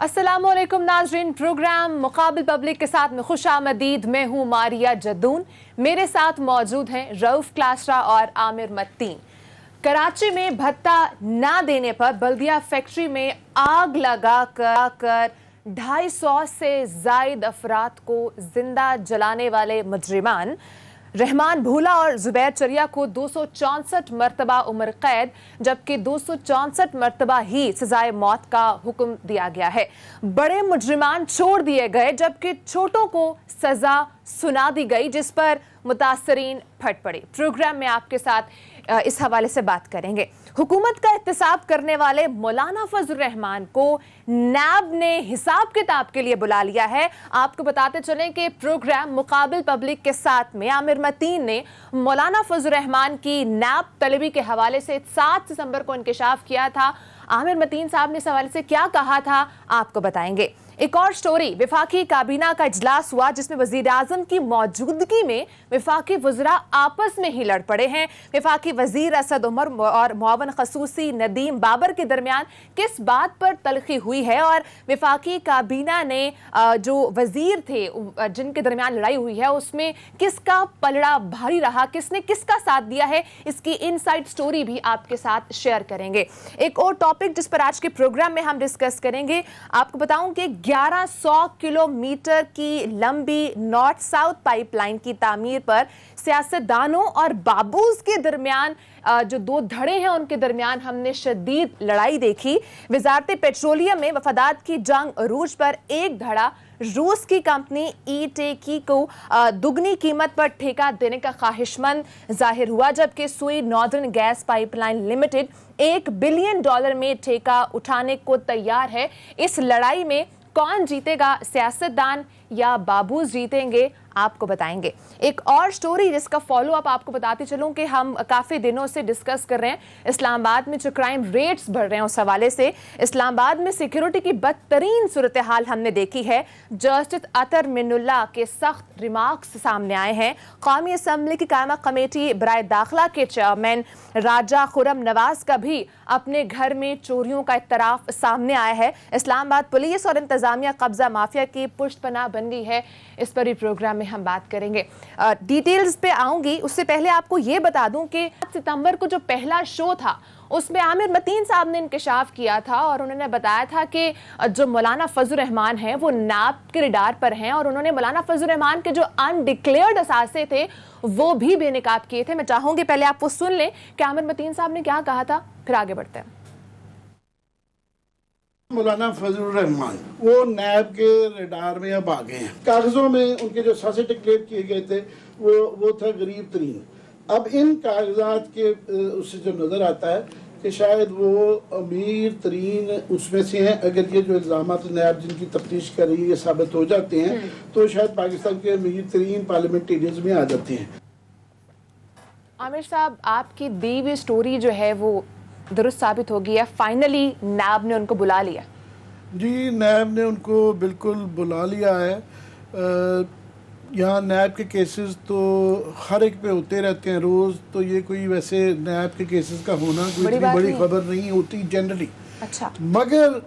अस्सलामुअलैकुम नाजरीन, programme मुकाबिल public के साथ में खुश आमदीद। मैं हूँ मारिया जद्दून। मेरे साथ मौजूद हैं रऊफ क्लासरा और आमिर मत्तीन। कराची में भत्ता ना देने पर बल्दिया फैक्ट्री में आग लगा कर 250 से जायद अफराद को जिंदा जलाने वाले मुजरिमान रहमान भूला और जुबैर चरिया को 264 मरतबा उम्र कैद जबकि 264 मरतबा ही सजाए मौत का हुक्म दिया गया है। बड़े मुजरिमान छोड़ दिए गए जबकि छोटों को सजा सुना दी गई, जिस पर मुतासरीन फट पड़े। प्रोग्राम में आपके साथ इस हवाले से बात करेंगे। हुकूमत का एहतसाब करने वाले मौलाना फजल रहमान को नैब ने हिसाब किताब के लिए बुला लिया है। आपको बताते चलें कि प्रोग्राम मुकाबिल पब्लिक के साथ में आमिर मतीन ने मौलाना फजल रहमान की नैब तलबी के हवाले से 7 सितंबर को इंकशाफ किया था। आमिर मतीन साहब ने इस हवाले से क्या कहा था आपको बताएंगे। एक और स्टोरी, विफाकी काबीना का इजलास हुआ जिसमें वजीर आजम की मौजूदगी में विफाकी वज़रा आपस में ही लड़ पड़े हैं। विफाकी वजीर असद उमर और मुआवन खसूसी नदीम बाबर के दरमियान किस बात पर तलखी हुई है और विफाकी काबीना ने जो वजीर थे जिनके दरमियान लड़ाई हुई है उसमें किसका पलड़ा भारी रहा, किसने किसका साथ दिया है, इसकी इनसाइड स्टोरी भी आपके साथ शेयर करेंगे। एक और टॉपिक जिस पर आज के प्रोग्राम में हम डिस्कस करेंगे, आपको बताऊं कि 1100 किलोमीटर की लंबी नॉर्थ साउथ पाइपलाइन की तामीर पर सियासतदानों और बाबूज के दरमियान जो दो धड़े हैं उनके दरमियान हमने शदीद लड़ाई देखी। वजारत पेट्रोलियम में वफादात की जंग अरूज पर एक धड़ा रूस की कंपनी ईटेकी को दुगनी कीमत पर ठेका देने का ख्वाहिशमंद जाहिर हुआ, जबकि सुई northern gas pipeline limited $1 billion में ठेका उठाने को तैयार है। इस लड़ाई में कौन जीतेगा, सियासतदान या बाबूज जीतेंगे, आपको बताएंगे। एक और स्टोरी जिसका फॉलो अप आपको बताते चलूं कि हम काफ़ी दिनों से डिस्कस कर रहे हैं, इस्लामाबाद में जो क्राइम रेट्स बढ़ रहे हैं उस हवाले से। इस्लामाबाद में सिक्योरिटी की बदतरीन सूरत हाल हमने देखी है। जस्टिस अतर मिनुल्लाह के सख्त रिमार्क्स सामने आए हैं। कौमी असम्बली की कायमा कमेटी बराए दाखिला के चेयरमैन राजा खुरम नवाज का भी अपने घर में चोरियों का इतराफ सामने आया है। इस्लामाबाद पुलिस और इंतजामिया कब्जा माफिया की पुष्टपनाह बन गई है। इस पर भी प्रोग्राम में हम बात करेंगे। डिटेल्स पे आऊंगी, उससे पहले आपको ये बता दूं कि 7 सितंबर को जो पहला शो था उसमें आमिर मतीन साहब ने इंकशाफ किया था और उन्होंने बताया था कि जो मौलाना फजल रहमान हैं वो नैब के रडार पर हैं और उन्होंने मौलाना फजल रहमान के जो अनडिक्लेयर्ड असासे थे वो भी बेनकाब किए थे। मैं चाहूंगी पहले आप वो सुन लें कि आमिर मतीन साहब ने क्या कहा था, फिर आगे बढ़ते हैं। मौलाना फजल रहमान वो नैब के रडार में अब आ गए हैं। कागजों में उनके जो सासे डिक्लेयर किए गए थे वो था गरीब तरीन। अब इन कागजात के उससे जो नजर आता है कि शायद वो अमीर तरीन उसमें से हैं। अगर ये जो इल्जामात नैब जिनकी तफ्तीश कर रही है ये साबित हो जाते हैं तो शायद पाकिस्तान के अमीर तरीन पार्लियामेंटेरियंस में आ जाते हैं। आमिर साहब, आपकी दी हुई स्टोरी जो है वो दुरुस्त साबित हो गई है। फाइनली नैब ने उनको बुला लिया। जी, नैब ने उनको बिल्कुल बुला लिया है। यहाँ नैब के केसेस तो हर एक पे होते रहते हैं रोज़, तो ये कोई वैसे नैब के केसेस का होना कोई इतनी बड़ी खबर नहीं होती जनरली। अच्छा, मगर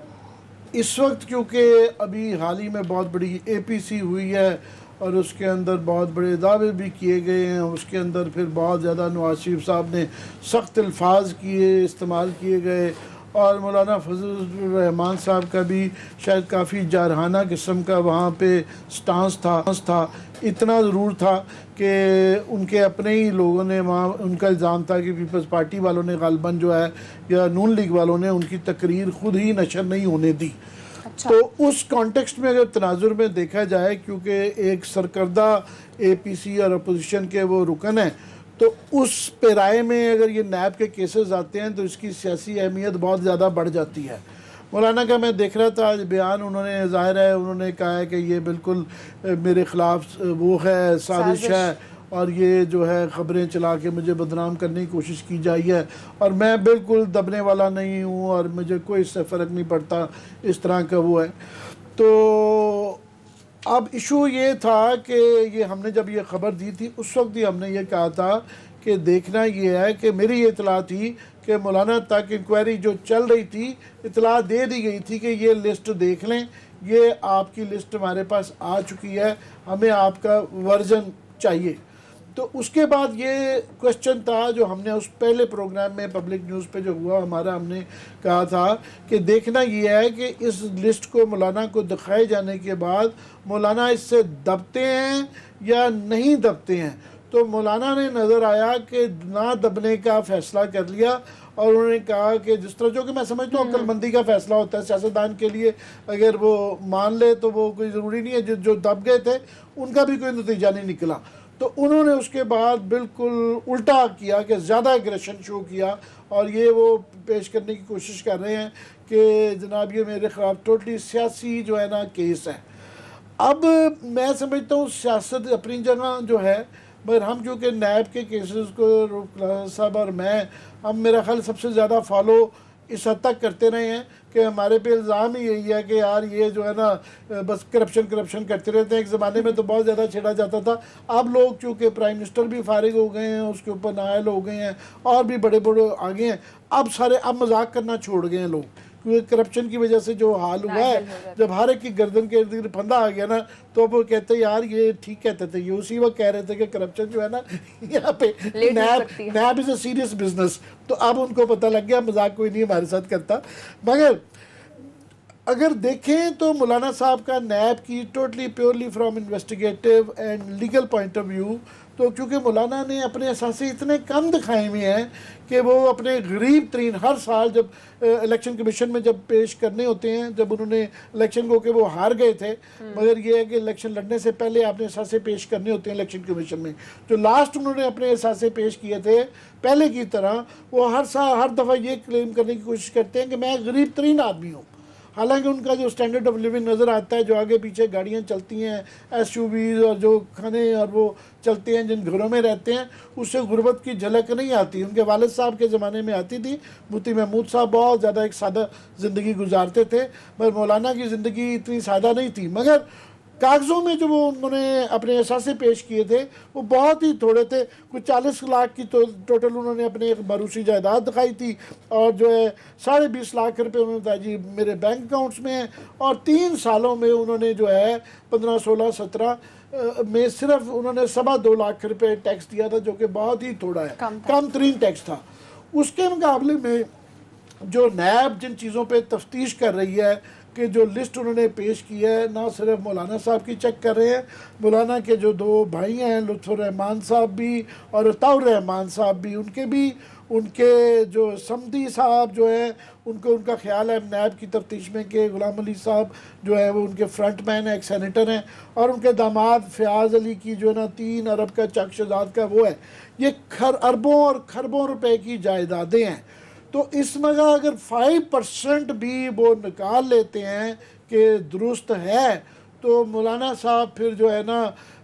इस वक्त क्योंकि अभी हाल ही में बहुत बड़ी APC हुई है और उसके अंदर बहुत बड़े दावे भी किए गए हैं, उसके अंदर फिर बहुत ज़्यादा नवाज शरीफ साहब ने सख्त अल्फाज इस्तेमाल किए गए और मौलाना फजल रहमान साहब का भी शायद काफ़ी जारहाना किस्म का वहाँ पे स्टांस था। इतना ज़रूर था कि उनके अपने ही लोगों ने वहाँ, उनका इल्ज़ाम था कि पीपल्स पार्टी वालों ने गालबन जो है या नून लीग वालों ने उनकी तकरीर खुद ही नशर नहीं होने दी। अच्छा। तो उस कॉन्टेक्स्ट में अगर तनाजुर में देखा जाए, क्योंकि एक सरकर्दा APC और अपोजिशन के वो रुकन हैं, तो उस पैराए में अगर ये नैब के केसेस आते हैं तो इसकी सियासी अहमियत बहुत ज़्यादा बढ़ जाती है। मौलाना का मैं देख रहा था आज बयान, उन्होंने ज़ाहिर है उन्होंने कहा है कि ये बिल्कुल मेरे ख़िलाफ़ वो है, साजिश है और ये जो है ख़बरें चला के मुझे बदनाम करने की कोशिश की जाई है और मैं बिल्कुल दबने वाला नहीं हूँ और मुझे कोई इससे फ़र्क नहीं पड़ता, इस तरह का वो है। तो अब इशू ये था कि ये हमने जब ये ख़बर दी थी उस वक्त ही हमने ये कहा था कि देखना ये है कि मेरी ये इतला थी कि मौलाना तक इंक्वायरी जो चल रही थी इतला दे दी गई थी कि ये लिस्ट देख लें, ये आपकी लिस्ट हमारे पास आ चुकी है, हमें आपका वर्जन चाहिए। तो उसके बाद ये क्वेश्चन था जो हमने उस पहले प्रोग्राम में पब्लिक न्यूज़ पे जो हुआ हमारा, हमने कहा था कि देखना ये है कि इस लिस्ट को मौलाना को दिखाए जाने के बाद मौलाना इससे दबते हैं या नहीं दबते हैं। तो मौलाना ने नज़र आया कि ना दबने का फ़ैसला कर लिया और उन्होंने कहा कि जिस तरह, जो कि मैं समझता हूँ अक्लमंदी का फ़ैसला होता है सियासतदान के लिए, अगर वो मान ले तो वो कोई ज़रूरी नहीं है, जो दब गए थे उनका भी कोई नतीजा नहीं निकला। तो उन्होंने उसके बाद बिल्कुल उल्टा किया कि ज़्यादा एग्रेशन शो किया और ये वो पेश करने की कोशिश कर रहे हैं कि जनाब ये मेरे ख़िलाफ़ टोटली सियासी जो है ना केस है। अब मैं समझता हूँ सियासत अपनी जगह जो है, मगर हम क्योंकि नैब के केसेस को रूफ साहब और मैं, हम मेरा ख्याल सबसे ज़्यादा फॉलो इस हद तक करते रहे हैं कि हमारे पे इल्ज़ाम ही यही है कि यार ये जो है ना बस करप्शन करते रहते हैं। एक ज़माने में तो बहुत ज़्यादा छेड़ा जाता था, अब लोग चूँकि प्राइम मिनिस्टर भी फारिग हो गए हैं, उसके ऊपर नायल हो गए हैं और भी बड़े बड़े आ गए हैं, अब मजाक करना छोड़ गए हैं लोग, क्योंकि करप्शन की वजह से जो हाल हुआ है, जब हर एक की गर्दन के इर्द गिर्द फंदा आ गया ना, तो वो कहते हैं यार ये ठीक कहते थे, ये उसी वक्त कह रहे थे कि करप्शन जो है ना यहाँ पे नैब इज़ अ सीरियस बिजनेस। तो अब उनको पता लग गया मजाक कोई नहीं हमारे साथ करता। मगर अगर देखें तो मौलाना साहब का नैब की totally purely from investigative and legal point of view, तो क्योंकि मौलाना ने अपने असासे इतने कम दिखाए हुए हैं कि वो अपने गरीब तरीन, हर साल जब इलेक्शन कमीशन में जब पेश करने होते हैं, जब उन्होंने इलेक्शन को, कि वो हार गए थे, मगर ये है कि इलेक्शन लड़ने से पहले आपने असासे पेश करने होते हैं इलेक्शन कमीशन में, जो लास्ट उन्होंने अपने असासे पेश किए थे पहले की तरह, वो हर साल हर दफ़ा ये क्लेम करने की कोशिश करते हैं कि मैं गरीब तरीन आदमी हूँ। हालांकि उनका जो स्टैंडर्ड ऑफ लिविंग नज़र आता है, जो आगे पीछे गाड़ियाँ चलती हैं, एसयूवीज़, और जो खाने और वो चलते हैं, जिन घरों में रहते हैं, उससे गुर्बत की झलक नहीं आती। उनके वालिद साहब के ज़माने में आती थी। मुफ्ती महमूद साहब बहुत ज़्यादा एक सादा ज़िंदगी गुजारते थे, मगर मौलाना की ज़िंदगी इतनी सादा नहीं थी। मगर कागज़ों में जो वो उन्होंने अपने असासे पेश किए थे वो बहुत ही थोड़े थे। कुछ 40 लाख की तो टोटल उन्होंने अपने एक मरूसी जायदाद दिखाई थी, और जो है 20.5 लाख रुपए उन्होंने बताया जी मेरे बैंक अकाउंट्स में हैं, और 3 सालों में उन्होंने जो है 15, 16, 17 में सिर्फ उन्होंने 2.25 लाख रुपए टैक्स दिया था, जो कि बहुत ही थोड़ा है, कम तरीन टैक्स था। उसके मुकाबले में जो नैब जिन चीज़ों पर तफ्तीश कर रही है, कि जो लिस्ट उन्होंने पेश की है, ना सिर्फ मौलाना साहब की चेक कर रहे हैं, मौलाना के जो 2 भाई हैं, लुत्फ़ुर रहमान साहब भी और अताउर रहमान साहब भी, उनके जो समदी साहब जो है, उनका ख्याल है नैब की तफ्तीश में कि गुलाम अली साहब जो है वो उनके फ्रंट मैन है, एक सेनेटर हैं, और उनके दामाद फ़याज़ अली की जो है ना 3 अरब का चक शहजाद का वो है। ये अरबों और खरबों रुपए की जायदादें हैं। तो इसमें अगर 5% भी वो निकाल लेते हैं कि दुरुस्त है, तो मौलाना साहब फिर जो है ना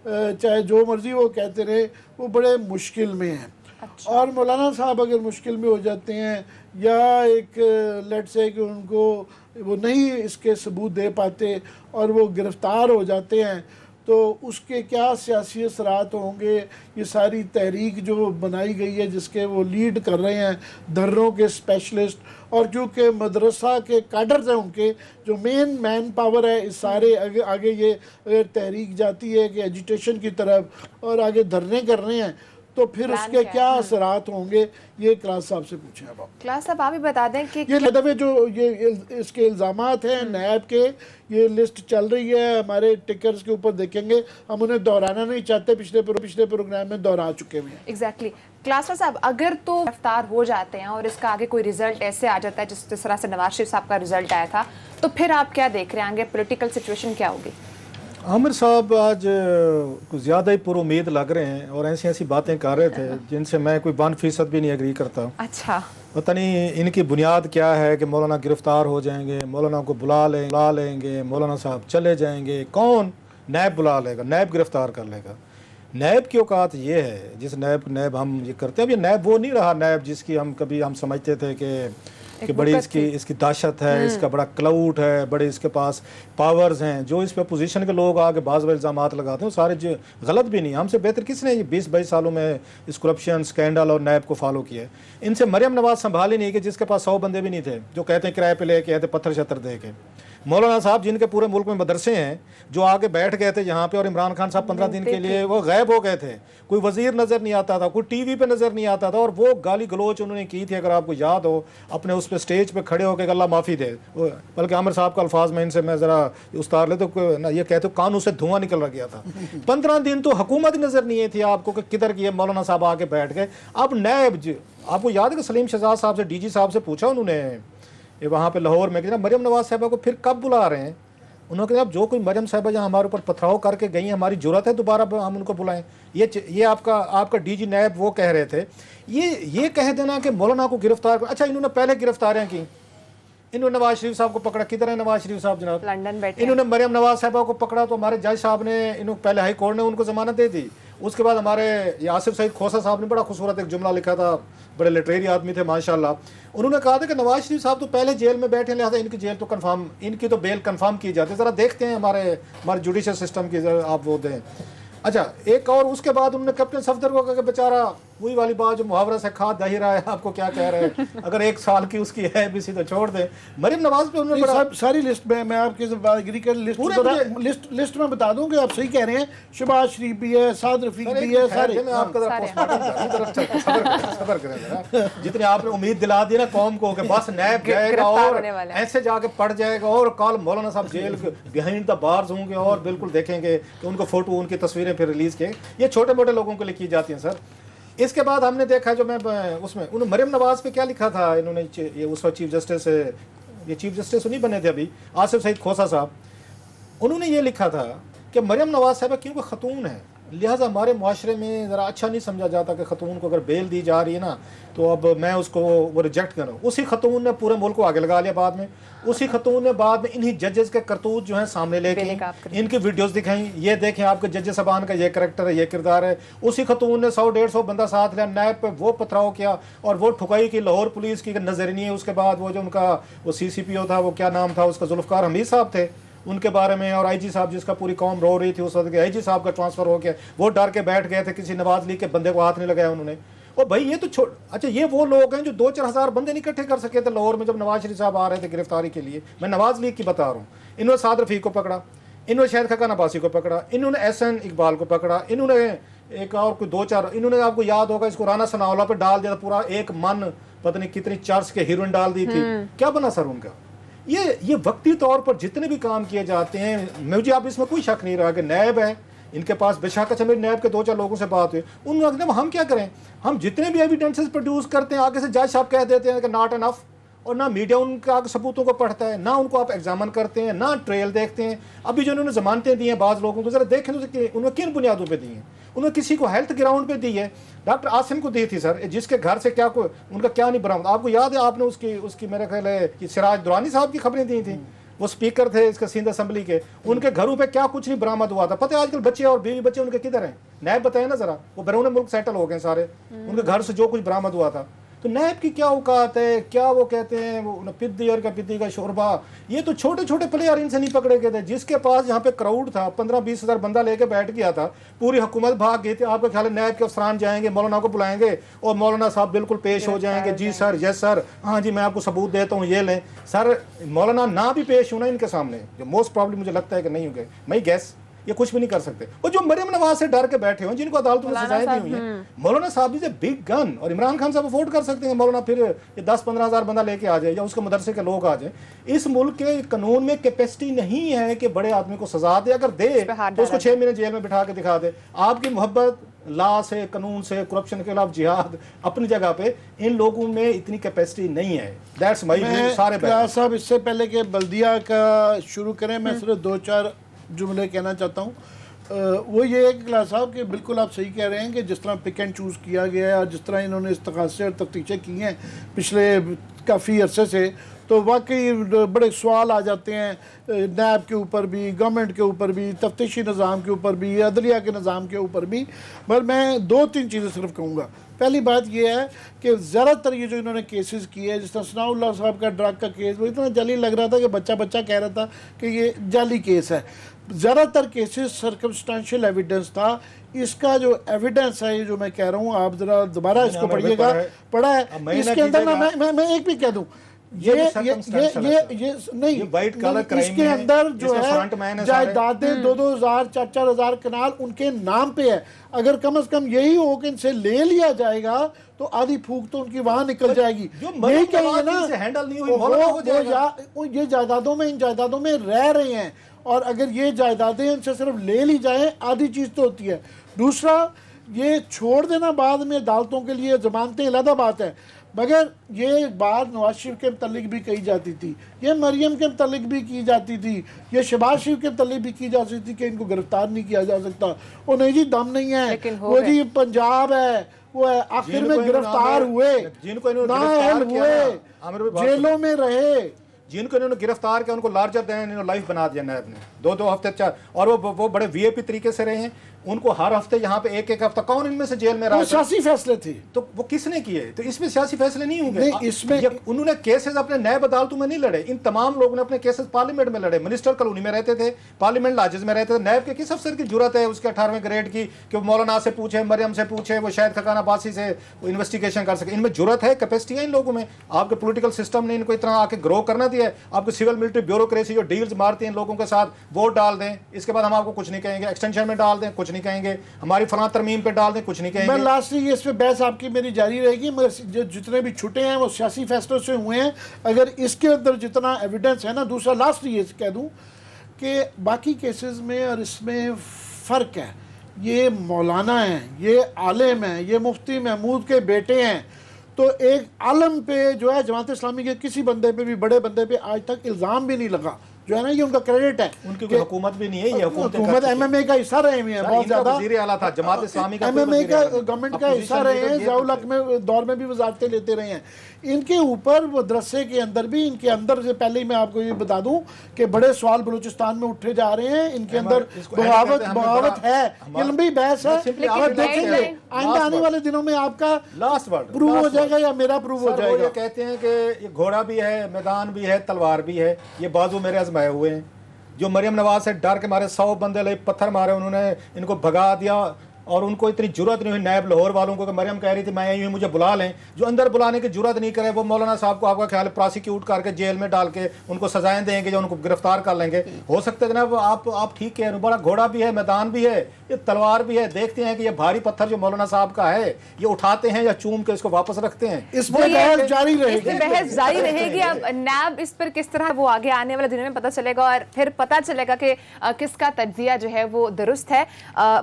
चाहे जो मर्ज़ी वो कहते रहे, वो बड़े मुश्किल में हैं। अच्छा। और मौलाना साहब अगर मुश्किल में हो जाते हैं, या एक लेट से कि उनको वो नहीं इसके सबूत दे पाते और वो गिरफ़्तार हो जाते हैं, तो उसके क्या सियासी असरात होंगे। ये सारी तहरीक जो बनाई गई है, जिसके वो लीड कर रहे हैं धर्रों के स्पेशलिस्ट, और क्योंकि मदरसा के काडर्स हैं, उनके जो मैन पावर है, इस सारे आगे ये अगर तहरीक जाती है कि एजिटेशन की तरफ और आगे धरने कर रहे हैं, तो फिर उसके क्या असरात होंगे, ये क्लास साहब से पूछें। अब क्लास साहब आप ही बता दें कि ये दफे जो ये इसके इल्ज़ामात हैं नैब के, ये लिस्ट चल रही है, हमारे टिकर्स के ऊपर देखेंगे, हम उन्हें दोहराना नहीं चाहते, पिछले प्रोग्राम में दोहरा चुके हुए हैं। एग्जैक्टली। क्लास साहब अगर तो गिरफ्तार हो जाते हैं और इसका आगे कोई रिजल्ट ऐसे आ जाता है जिस तरह से नवाज शरीफ साहब का रिजल्ट आया था, तो फिर आप क्या देख रहे हैं, आगे पॉलिटिकल सिचुएशन क्या होगी? आमिर साहब आज कुछ ज़्यादा ही पुरुमीद लग रहे हैं और ऐसी बातें कर रहे थे जिनसे मैं कोई 1% भी नहीं एग्री करता। अच्छा, पता नहीं इनकी बुनियाद क्या है कि मौलाना गिरफ्तार हो जाएंगे, मौलाना को बुला लेंगे, मौलाना साहब चले जाएंगे। कौन? नैब बुला लेगा, नैब गिरफ्तार कर लेगा। नैब की औकात ये है, जिस नैब हम ये करते हैं, अब ये नैब वो नहीं रहा नैब जिसकी हम समझते थे कि कि बड़ी इसकी दाशत है, इसका बड़ा क्लाउड है, बड़े इसके पास पावर्स हैं। जो इस पे पोजीशन के लोग आके बाज़ इल्ज़ामात लगाते हैं वो सारे जो गलत भी नहीं। हमसे बेहतर किसने ये 20-22 सालों में इस करप्शन स्कैंडल और नैब को फॉलो किया है। इनसे मरियम नवाज संभाल ही नहीं कि जिसके पास 100 बंदे भी नहीं थे, जो कहते हैं किराए पे लेके आए थे पत्थर शत्थर दे के। मौलाना साहब जिनके पूरे मुल्क में मदरसे हैं, जो आगे बैठ गए थे यहाँ पे, और इमरान खान साहब 15 दिन के लिए वो गायब हो गए थे। कोई वजीर नज़र नहीं आता था, कोई टीवी पे नज़र नहीं आता था, और वो गाली गलोच उन्होंने की थी, अगर आपको याद हो, अपने उस पर स्टेज पे खड़े होकर अल्लाह माफ़ी दे। बल्कि आमिर साहब का अल्फाज में इनसे मैं ज़रा उतार ले तो ना, ये कहते कानून से धुआं निकल गया था। 15 दिन तो हुकूमत नज़र नहीं थी आपको कि किधर की मौलाना साहब आके बैठ गए। अब नैब, आपको याद है कि सलीम शहजाद साहब से, डीजी साहब से पूछा उन्होंने ये वहाँ पे लाहौर में कि मरियम नवाज साहबा को फिर कब बुला रहे हैं। उन्होंने कहा अब जो कोई मरियम साहबा जहाँ हमारे ऊपर पथराव करके गई हैं, हमारी जरूरत है दोबारा हम उनको बुलाएं। ये आपका डीजी नैब वो कह रहे थे। ये कह देना कि मौलाना को गिरफ्तार कर, अच्छा इन्होंने पहले गिरफ्तारियाँ की, इन्होंने नवाज शरीफ साहब को पकड़ा, किधर है नवाज शरीफ साहब जनाब, लंदन बैठे। इन्होंने मरियम नवाज साहबा को पकड़ा तो हमारे जज साहब ने, इन्होंने पहले हाई कोर्ट ने उनको जमानत दे दी। उसके बाद हमारे आसिफ सईद खोसा साहब ने बड़ा खूबसूरत एक जुमला लिखा था, बड़े लिटरेरी आदमी थे माशाल्लाह। उन्होंने कहा था कि नवाज शरीफ साहब तो पहले जेल में बैठे, लिहाजा इनकी जेल तो कंफर्म, इनकी तो बेल कंफर्म की जाती है। ज़रा देखते हैं हमारे जुडिशल सिस्टम की, आप वो दें। अच्छा एक और उसके बाद उन्होंने कैप्टन सफदर को कहा कि बेचारा वही वाली बात जो मुहावरा से खाद दही रहा है, आपको क्या कह रहे हैं, अगर 1 साल की उसकी है बीसी तो छोड़ दें। मरियम नवाज पे उन्होंने बड़ा सारी लिस्ट में मैं आपके एग्री कर लिस्ट में बता दूं कि आप सही कह रहे हैं। शहबाज शरीफ भी है, साद रफीक भी है, सारे। मैं आपका सबर करें जरा, जितने आपने उम्मीद दिला दी ना कौम को कि बस नैब जाएगा और ऐसे जाके पड़ जाएगा, और कल मौलाना साहब जेल बिहाइंड द बार्स होंगे, और बिल्कुल देखेंगे कि उनको फोटो, उनकी तस्वीरें फिर रिलीज किए। ये छोटे मोटे लोगों के लिए की जाती हैं सर। इसके बाद हमने देखा, जो मैं उसमें उन्होंने मरियम नवाज पे क्या लिखा था इन्होंने, ये उस वक्त चीफ जस्टिस, ये चीफ जस्टिस नहीं बने थे अभी, आसिफ सईद खोसा साहब, उन्होंने ये लिखा था कि मरियम नवाज साहबा क्योंकि खतून है, लिहाजा हमारे माशरे में ज़रा अच्छा नहीं समझा जाता कि खतून को अगर बेल दी जा रही है ना, तो अब मैं उसको वो रिजेक्ट करूँ। उसी खतून ने पूरे मुल्क को आगे लगा लिया। बाद में उसी खतून ने बाद में इन्हीं जजेस के करतूत जो हैं सामने लेके इनकी वीडियोस दिखाई, ये देखें आपके जज सबान का ये करैक्टर है, ये किरदार है। उसी खतून ने 100-150 बंदा साथ लिया, नैब पे वो पथराव किया और वो ठुकाई की लाहौर पुलिस की नजर नहीं है। उसके बाद वो जो उनका वो CCPO था, वो क्या नाम था उसका, जुल्फ़कार हमीद साहब थे, उनके बारे में, और IG साहब जिसका पूरी कौम रो रही थी उस वक्त, IG साहब का ट्रांसफर हो गया, वो डर के बैठ गए थे, किसी नवाज लीग के बंदे को हाथ नहीं लगाया उन्होंने। और भाई ये तो अच्छा ये वो लोग हैं जो 2-4 हज़ार बंदे नहीं इकट्ठे कर सके थे लाहौर में जब नवाज शरीफ साहब आ रहे थे गिरफ्तारी के लिए। मैं नवाज लीग की बता रहा हूँ। इन्होंने साद रफीक को पकड़ा, इन्होंने शाहिद खकान अब्बासी को पकड़ा, इन्होंने SN इकबाल को पकड़ा, इन्होंने एक और कोई 2-4, इन्होंने आपको याद होगा इसको राना सनाउल्लाह पे डाल दिया, पूरा एक मन पता नहीं कितनी चर्च के हीरोइन डाल दी थी। क्या बना सर उनका? ये वक्ती तौर पर जितने भी काम किए जाते हैं, मुझे आप इसमें कोई शक नहीं रहा कि नैब है इनके पास, बेशक अच्छा मेरी नैब के 2-4 लोगों से बात हुई, उन्होंने हम क्या करें, हम जितने भी एविडेंसेस प्रोड्यूस करते हैं आगे से जज साहब कह देते हैं कि नॉट एनफ, और ना मीडिया उनका सबूतों को पढ़ता है, ना उनको आप एग्जामिन करते हैं, ना ट्रेल देखते हैं। अभी जो उन्होंने जमानतें दी हैं बाज़ लोगों को, ज़रा देखें तो उन्होंने किन बुनियादों पे दी हैं। उन्होंने किसी को हेल्थ ग्राउंड पे दी है, डॉक्टर आसिम को दी थी सर, जिसके घर से क्या को उनका क्या नहीं बरामद। आपको याद है आपने उसकी मेरा ख्याल है कि सिराज दुरानी साहब की खबरें दी थी, वो स्पीकर थे इसके सिंध असेंबली के, उनके घरों पे क्या कुछ नहीं बरामद हुआ था। पता है आजकल बच्चे और बीवी बच्चे उनके किधर हैं? नैब बताए ना जरा, वो बैरून मुल्क सेटल हो गए सारे, उनके घर से जो कुछ बरामद हुआ था। तो नैब की क्या औकात है, क्या वो कहते हैं वो पिद्दी और पिद्दी का शोरबा, ये तो छोटे छोटे प्लेयर इनसे नहीं पकड़े गए थे। जिसके पास यहाँ पे क्राउड था, 15-20 हज़ार बंदा लेके बैठ गया था, पूरी हुकूमत भाग गई थी। आपका ख्याल है नैब के अफसरान जाएंगे, मौलाना को बुलाएंगे और मौलाना साहब बिल्कुल पेश हो जाएंगे, जी सर, यस सर, हाँ जी मैं आपको सबूत देता हूँ, ये लें सर। मौलाना ना भी पेश होना इनके सामने, जो मोस्ट प्रॉब्लम मुझे लगता है कि नहीं होंगे, मैं गैस ये कुछ भी नहीं कर सकते। और जो मरियम नवाज से डर के बैठे हुए, जिनको अदालतों में सजाएं दी हुई हैं, मौलाना साहब इज ए बिग गन, और इमरान खान साहब अफोर्ड कर सकते हैं मौलाना फिर ये 10-15 हज़ार बंदा लेके आ जाए या उसके मदरसे के लोग आ जाए। इस मुल्क के कानून में कैपेसिटी नहीं है कि बड़े आदमी को सजा दे, अगर दे तो उसको 6 महीने जेल में बिठा के दिखा दे। आपकी मोहब्बत लॉ से, कानून से, करप्शन के खिलाफ जिहाद अपनी जगह पे, इन लोगों में इतनी कैपेसिटी नहीं है। That's my view. सारे साहब इससे पहले कि बल्दिया का शुरू करें, मैं सिर्फ 2-4 जुमले कहना चाहता हूँ। वो ये है कि क्लास साहब कि बिल्कुल आप सही कह रहे हैं कि जिस तरह पिक एंड चूज़ किया गया है और जिस तरह इन्होंने इस्तग़ासे और तफ्तीशें की हैं पिछले काफ़ी अरसे से, तो तो वाकई बड़े सवाल आ जाते हैं नैब के ऊपर भी, गवर्नमेंट के ऊपर भी, तफ्तीशी निज़ाम के ऊपर भी, अदलिया के निज़ाम के ऊपर भी। पर मैं 2-3 चीज़ें सिर्फ कहूँगा। पहली बात यह है कि ज़्यादातर ये जो इन्होंने केसेस किए हैं, जिस तरह सनाउल्लाह साहब का ड्रग का केस, वो इतना जाली लग रहा था कि बच्चा बच्चा कह रहा था कि ये जाली केस है। ज़्यादातर केसेस सर्कमस्टेंशियल एविडेंस था। इसका जो एविडेंस है, ये जो मैं कह रहा हूँ, आप ज़रा दोबारा इसको पढ़िएगा, पढ़ा है इसके अंदर ना, मैं एक भी कह दूँ, ये नहीं, इसके अंदर जो है जायदादें 2-2 हज़ार 4-4 हज़ार कनाल उनके नाम पे है। अगर कम से कम यही हो कि इनसे ले लिया जाएगा तो आधी फूक तो उनकी वहां निकल जाएगी। यही कहेंगे ना, ये जायदादों में, इन जायदादों में रह रहे हैं, और अगर ये जायदादें इनसे सिर्फ ले ली जाए, आधी चीज तो होती है। दूसरा, ये छोड़ देना बाद में अदालतों के लिए, जमानतें अलग बात है, मगर ये बात नवाज शरीफ के मतलब भी कही जाती थी, ये मरियम के मतलब भी की जाती थी, ये शहबाज शरीफ के मतलब भी की जाती थी कि इनको गिरफ्तार नहीं किया जा सकता। वो नहीं जी, दम नहीं है, वो जी पंजाब है, वो है, आखिर में गिरफ्तार हुए, नाअहल हुए, जेलों में रहे। जिनको इन्होंने गिरफ्तार किया उनको लार्जर देन लाइफ बना दिया नैब ने, 2-2 हफ्ते 4, और वो बड़े वीआईपी तरीके से रहे हैं। उनको हर हफ्ते यहाँ पे एक हफ्ता, कौन इनमें से जेल में रहा? सियासी फैसले थे, तो वो किसने किए? तो इसमें सियासी फैसले नहीं होंगे। नहीं, इसमें उन्होंने केसेस अपने नैब अदालतों में नहीं लड़े, इन तमाम लोगों ने अपने केसेस पार्लियामेंट में लड़े। मिनिस्टर कॉलोनी में रहते थे, पार्लियामेंट लॉजेस में रहते थे। नैब के किस अफसर की जरूरत है उसके 18वें ग्रेड की कि वो मौलाना से पूछे, मरियम से पूछे, वो शायद खकाना बासी से वो इन्वेस्टिगेशन कर सके? इनमें जरूरत है, कैपेसिटी है इन लोगों में। आपके पॉलिटिकल सिस्टम ने इनको इतना आके ग्रो करना दिया है। आपको सिविल मिलिट्री ब्यूरोक्रेसी जो डील्स मारती है इन लोगों के साथ, वोट डाल दें, इसके बाद हम आपको कुछ नहीं कहेंगे, एक्सटेंशन में डाल दें, कुछ नहीं कहेंगे, हमारी फलां तरमीम पे डाल दें, कुछ नहीं कहेंगे। मैं लास्टली इस पे बहस आपकी मेरी जारी रहेगी, मगर जितने भी छुटे हैं वो सियासी फैसलों से हुए हैं। अगर इसके अंदर जितना एविडेंस है ना, दूसरा लास्टली ये कह दूं कि बाकी केसेस में और इसमें फ़र्क है। ये मौलाना हैं, ये आलिम हैं, ये मुफ्ती महमूद के बेटे हैं, तो एक आलम पे जो है जमात इस्लामी के किसी बंदे पे भी, बड़े बंदे पे आज तक इल्ज़ाम भी नहीं लगा, जो है ना, ये उनका क्रेडिट है। उनकी कोई हुकूमत भी नहीं है, ये हुकूमत एमएमए का हिस्सा रहे हुए हैं, बहुत ज्यादा वज़ीर आला था जमात इस्लामी का, एमएमए का गवर्नमेंट का हिस्सा रहे हैं, ज़ियाउल हक में दौर में भी वजारतें लेते रहे हैं। इनके ऊपर मदरसे के अंदर भी, इनके अंदर से पहले ही मैं आपको ये बता दूं कि बड़े सवाल बलूचिस्तान में उठे जा रहे हैं। इनके अंदर बगावत है, ये लंबी बहस है, और देखेंगे आइंदा आने वाले दिनों में आपका लास्ट वर्ड प्रूव हो जाएगा या मेरा प्रूव हो जाएगा। ये कहते हैं कि ये घोड़ा भी है, मैदान भी है, तलवार भी है, ये बाजू मेरे आजमाए हुए हैं। जो मरियम नवाज से डर के मारे 100 बंदे ले पत्थर मारे, उन्होंने इनको भगा दिया, और उनको इतनी जुर्रत नहीं हुई नैब लाहौर वालों को कि मरियम कह रही थी मैं यहीं मुझे बुला लें। जो अंदर बुलाने की जुर्रत नहीं करे वो मौलाना साहब को आपका ख्याल प्रोसिक्यूट करके जेल में डाल के उनको सजाएं देंगे या उनको गिरफ्तार कर लेंगे। हो सकता है जनाब आप ठीक कह रहे हो, बड़ा घोड़ा भी है, मैदान भी है, ये तलवार भी है। देखते हैं कि ये भारी पत्थर जो मौलाना साहब का है ये उठाते हैं या चूम के इसको वापस रखते हैं। इस पर बहस जारी रहेगी। अब नैब इस पर किस तरह वो आगे आने वाले दिनों में पता चलेगा, और फिर पता चलेगा कि किसका तज्जिया जो है वो दुरुस्त है।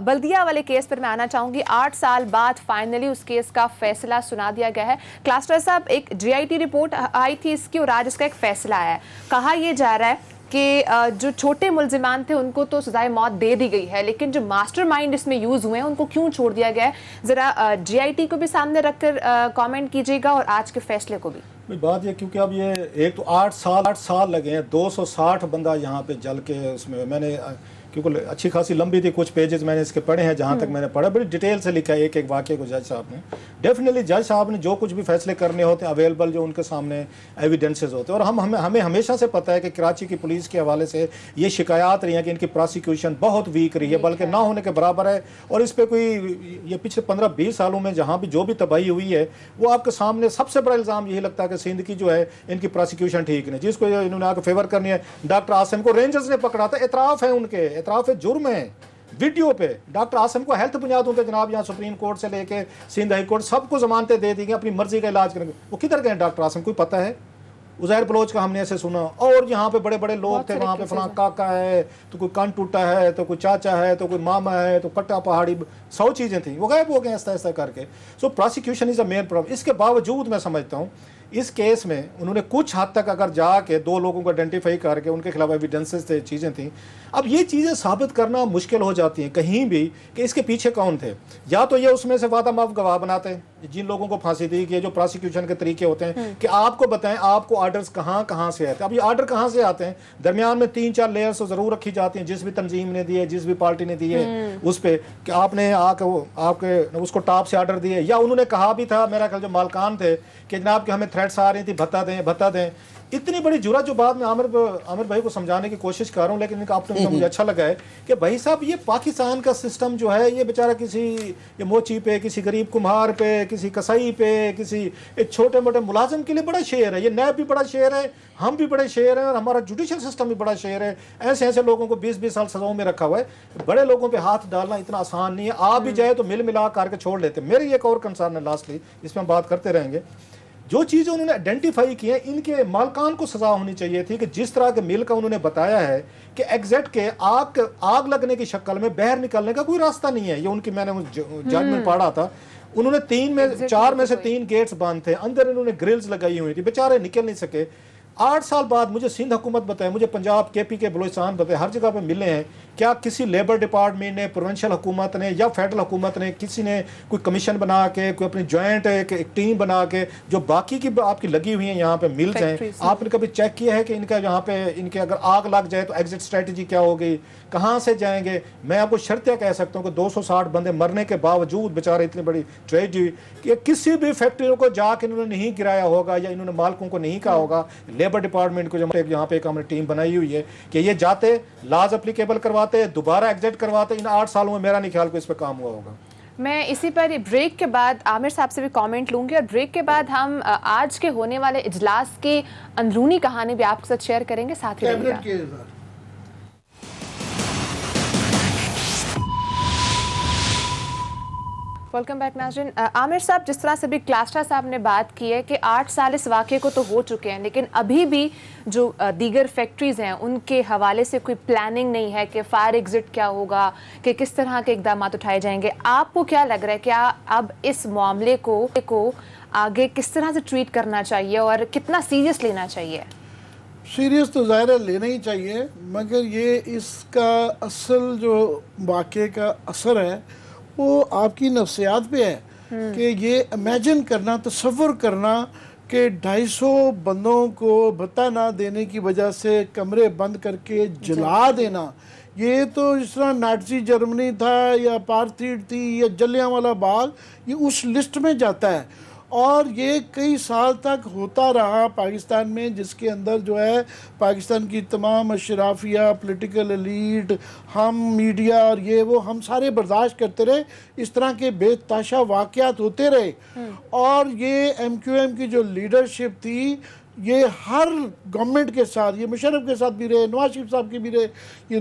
बल्दिया वाले केस पर मैं आना चाहूंगी। 8 साल बाद फाइनली उस केस का फैसला सुना दिया गया है। क्लास्टर साहब, एक जीआईटी रिपोर्ट आई थी इसकी, और आज इसका एक फैसला आया है। कहा यह जा रहा है कि जो छोटे मुल्जिमान थे उनको तो सजाए मौत दे दी गई है, लेकिन जो मास्टरमाइंड इसमें यूज हुए हैं उनको क्यों छोड़ दिया गया है? जरा जीआईटी को भी सामने रखकर कमेंट कीजिएगा, और आज के फैसले को भी। बात ये, क्योंकि अब ये एक तो 8 साल लगे हैं, 260 बंदा यहाँ पे जल के उसमें, मैंने क्योंकि अच्छी खासी लंबी थी, कुछ पेजेस मैंने इसके पढ़े हैं, जहाँ तक मैंने पढ़ा बड़ी डिटेल से लिखा है एक एक वाक़े को जज साहब ने। डेफिनेटली जज साहब ने जो कुछ भी फैसले करने होते हैं अवेलेबल, जो उनके सामने एविडेंसेस होते हैं, और हमें हमेशा से पता है कि कराची की पुलिस के हवाले से ये शिकायत रही है कि इनकी प्रोसिक्यूशन बहुत वीक रही है, बल्कि ना होने के बराबर है। और इस पर कोई ये पिछले 15-20 सालों में जहाँ भी जो भी तबाही हुई है वो आपके सामने सबसे बड़ा इल्ज़ाम यही लगता है कि सिंध की जो है इनकी प्रोसिक्यूशन ठीक नहीं, जिसको इन्होंने आकर फेवर करनी है। डॉक्टर आसिम को रेंजर्स ने पकड़ा था, एतराफ़ है उनके, एतराफ़ है, जुर्म है। वीडियो पे डॉक्टर आसिम को हेल्थ बुनियादों पे जनाब यहाँ सुप्रीम कोर्ट से लेके सिंध हाई कोर्ट सबको जमानतें दे दी गई, अपनी मर्जी का इलाज करेंगे। वो किधर गए डॉक्टर आसिम, कोई पता है? उज़ैर बलोच का हमने ऐसे सुना, और यहाँ पे बड़े बड़े लोग थे, वहाँ पे फलां काका है, तो कोई कान टूटा है, तो कोई चाचा है, तो कोई मामा है, तो कट्टा पहाड़ी, 100 चीज़ें थी, वो गायब हो गए ऐसा ऐसा करके। So prosecution is a main problem. इसके बावजूद मैं समझता हूँ इस केस में उन्होंने कुछ हद तक अगर जाके 2 लोगों को आइडेंटिफाई करके उनके खिलाफ एविडेंसेस थे, चीज़ें थी, अब ये चीज़ें साबित करना मुश्किल हो जाती हैं कहीं भी कि इसके पीछे कौन थे। या तो ये उसमें से वादा माफ गवाह बनाते हैं जिन लोगों को फांसी दी गई, जो प्रोसिक्यूशन के तरीके होते हैं कि आपको बताएं आपको ऑर्डर्स कहाँ से आते हैं। अब ये ऑर्डर कहाँ से आते हैं, दरमियान में 3-4 लेयर्स तो ज़रूर रखी जाती हैं, जिस भी तंजीम ने दी है, जिस भी पार्टी ने दी है उस पर कि आपने आपके उसको टॉप से ऑर्डर दिए, या उन्होंने कहा भी था, मेरा ख्याल जो मालकान थे, कि जनाब कि हमें थ्रेट्स आ रही थी, भत्ता दें। इतनी बड़ी जुरा जो बात में आमिर भाई को समझाने की कोशिश कर रहा हूँ, लेकिन इनका आपने मुझे अच्छा लगा है कि भाई साहब ये पाकिस्तान का सिस्टम जो है ये बेचारा किसी ये मोची पे, किसी गरीब कुम्हार पे, किसी कसाई पे, किसी एक छोटे मोटे मुलाजिम के लिए बड़ा शेर है। ये नैब भी बड़ा शेर है, हम भी बड़े शेर हैं, और हमारा जुडिशल सिस्टम भी बड़ा शेर है। ऐसे लोगों को 20-20 साल सजाओं में रखा हुआ है। बड़े लोगों पे हाथ डालना इतना आसान नहीं है। आप भी जाए तो मिला करके छोड़ लेते। मेरी एक और कंसर्न है लास्टली, इसमें हम बात करते रहेंगे, जो चीज़ें उन्होंने आइडेंटिफाई की है, इनके मालकान को सजा होनी चाहिए थी कि जिस तरह के मिल का उन्होंने बताया है कि एग्जैक्ट के आग लगने की शक्ल में बाहर निकलने का कोई रास्ता नहीं है। ये उनकी मैंने जजमेंट पढ़ा था। उन्होंने 4 में से 3 गेट्स बंद थे, अंदर इन्होंने ग्रिल्स लगाई हुई थी, बेचारे निकल नहीं सके। 8 साल बाद मुझे सिंध हुकूमत बताए, मुझे पंजाब, KP के बलोचिस्तान बताए, हर जगह पे मिले हैं। क्या किसी लेबर डिपार्टमेंट ने, प्रोविंशियल हुकूमत ने या फेडरल हुकूमत ने, किसी ने कोई कमीशन बना के, कोई अपनी जॉइंट एक टीम बना के जो बाकी की आपकी लगी हुई है यहाँ पे मिल जाए, आपने कभी चेक किया है कि इनका यहाँ पे इनके अगर आग लग जाए तो एग्जिट स्ट्रेटजी क्या होगी, कहाँ से जाएंगे? मैं आपको शर्तिया कह सकता हूँ कि 260 बंदे मरने के बावजूद बेचारे इतनी बड़ी ट्रेजेडी कि किसी भी फैक्ट्री को जाके इन्होंने नहीं गिराया होगा या इन्होंने मालिकों को नहीं कहा होगा, लेबर डिपार्टमेंट को जो यहाँ पे एक हमने टीम बनाई हुई है कि ये जाते लॉज एप्लीकेबल करवाते, दोबारा एग्जिट करवाते। इन 8 सालों में मेरा नहीं ख्याल को इस पर काम हुआ होगा। मैं इसी पर ब्रेक के बाद आमिर साहब से भी कमेंट लूंगी, और ब्रेक के बाद हम आज के होने वाले इजलास की अंदरूनी कहानी भी आपके साथ शेयर करेंगे। साथ ही रहिएगा। वेलकम बैक नाज़रीन। आमिर साहब, जिस तरह से भी क्लास्टा साहब ने बात की है कि 8 साल इस वाक़े को तो हो चुके हैं, लेकिन अभी भी जो दीगर फैक्ट्रीज़ हैं उनके हवाले से कोई प्लानिंग नहीं है कि फायर एग्जिट क्या होगा, कि किस तरह के इकदाम उठाए जाएंगे। आपको क्या लग रहा है, क्या अब इस मामले को आगे किस तरह से ट्रीट करना चाहिए और कितना सीरियस लेना चाहिए? सीरियस तो ज़ाहिर है लेना ही चाहिए, मगर ये इसका असल जो वाक़े का असर है वो आपकी नफ्सियात पे है कि ये इमेजिन करना, तसव्वुर करना कि 250 बंदों को भत्ता ना देने की वजह से कमरे बंद करके जला देना, ये तो जिस तरह नाज़ी जर्मनी था या अपार्थाइड थी या जलियांवाला बाग, ये उस लिस्ट में जाता है। और ये कई साल तक होता रहा पाकिस्तान में, जिसके अंदर जो है पाकिस्तान की तमाम अशराफिया, पॉलिटिकल एलीट, हम मीडिया और ये वो हम सारे बर्दाश्त करते रहे। इस तरह के बेतहाशा वाक़यात होते रहे। और ये MQM की जो लीडरशिप थी, ये हर गवर्नमेंट के साथ, ये मुशर्रफ के साथ भी रहे, नवाज शरीफ साहब के भी रहे, ये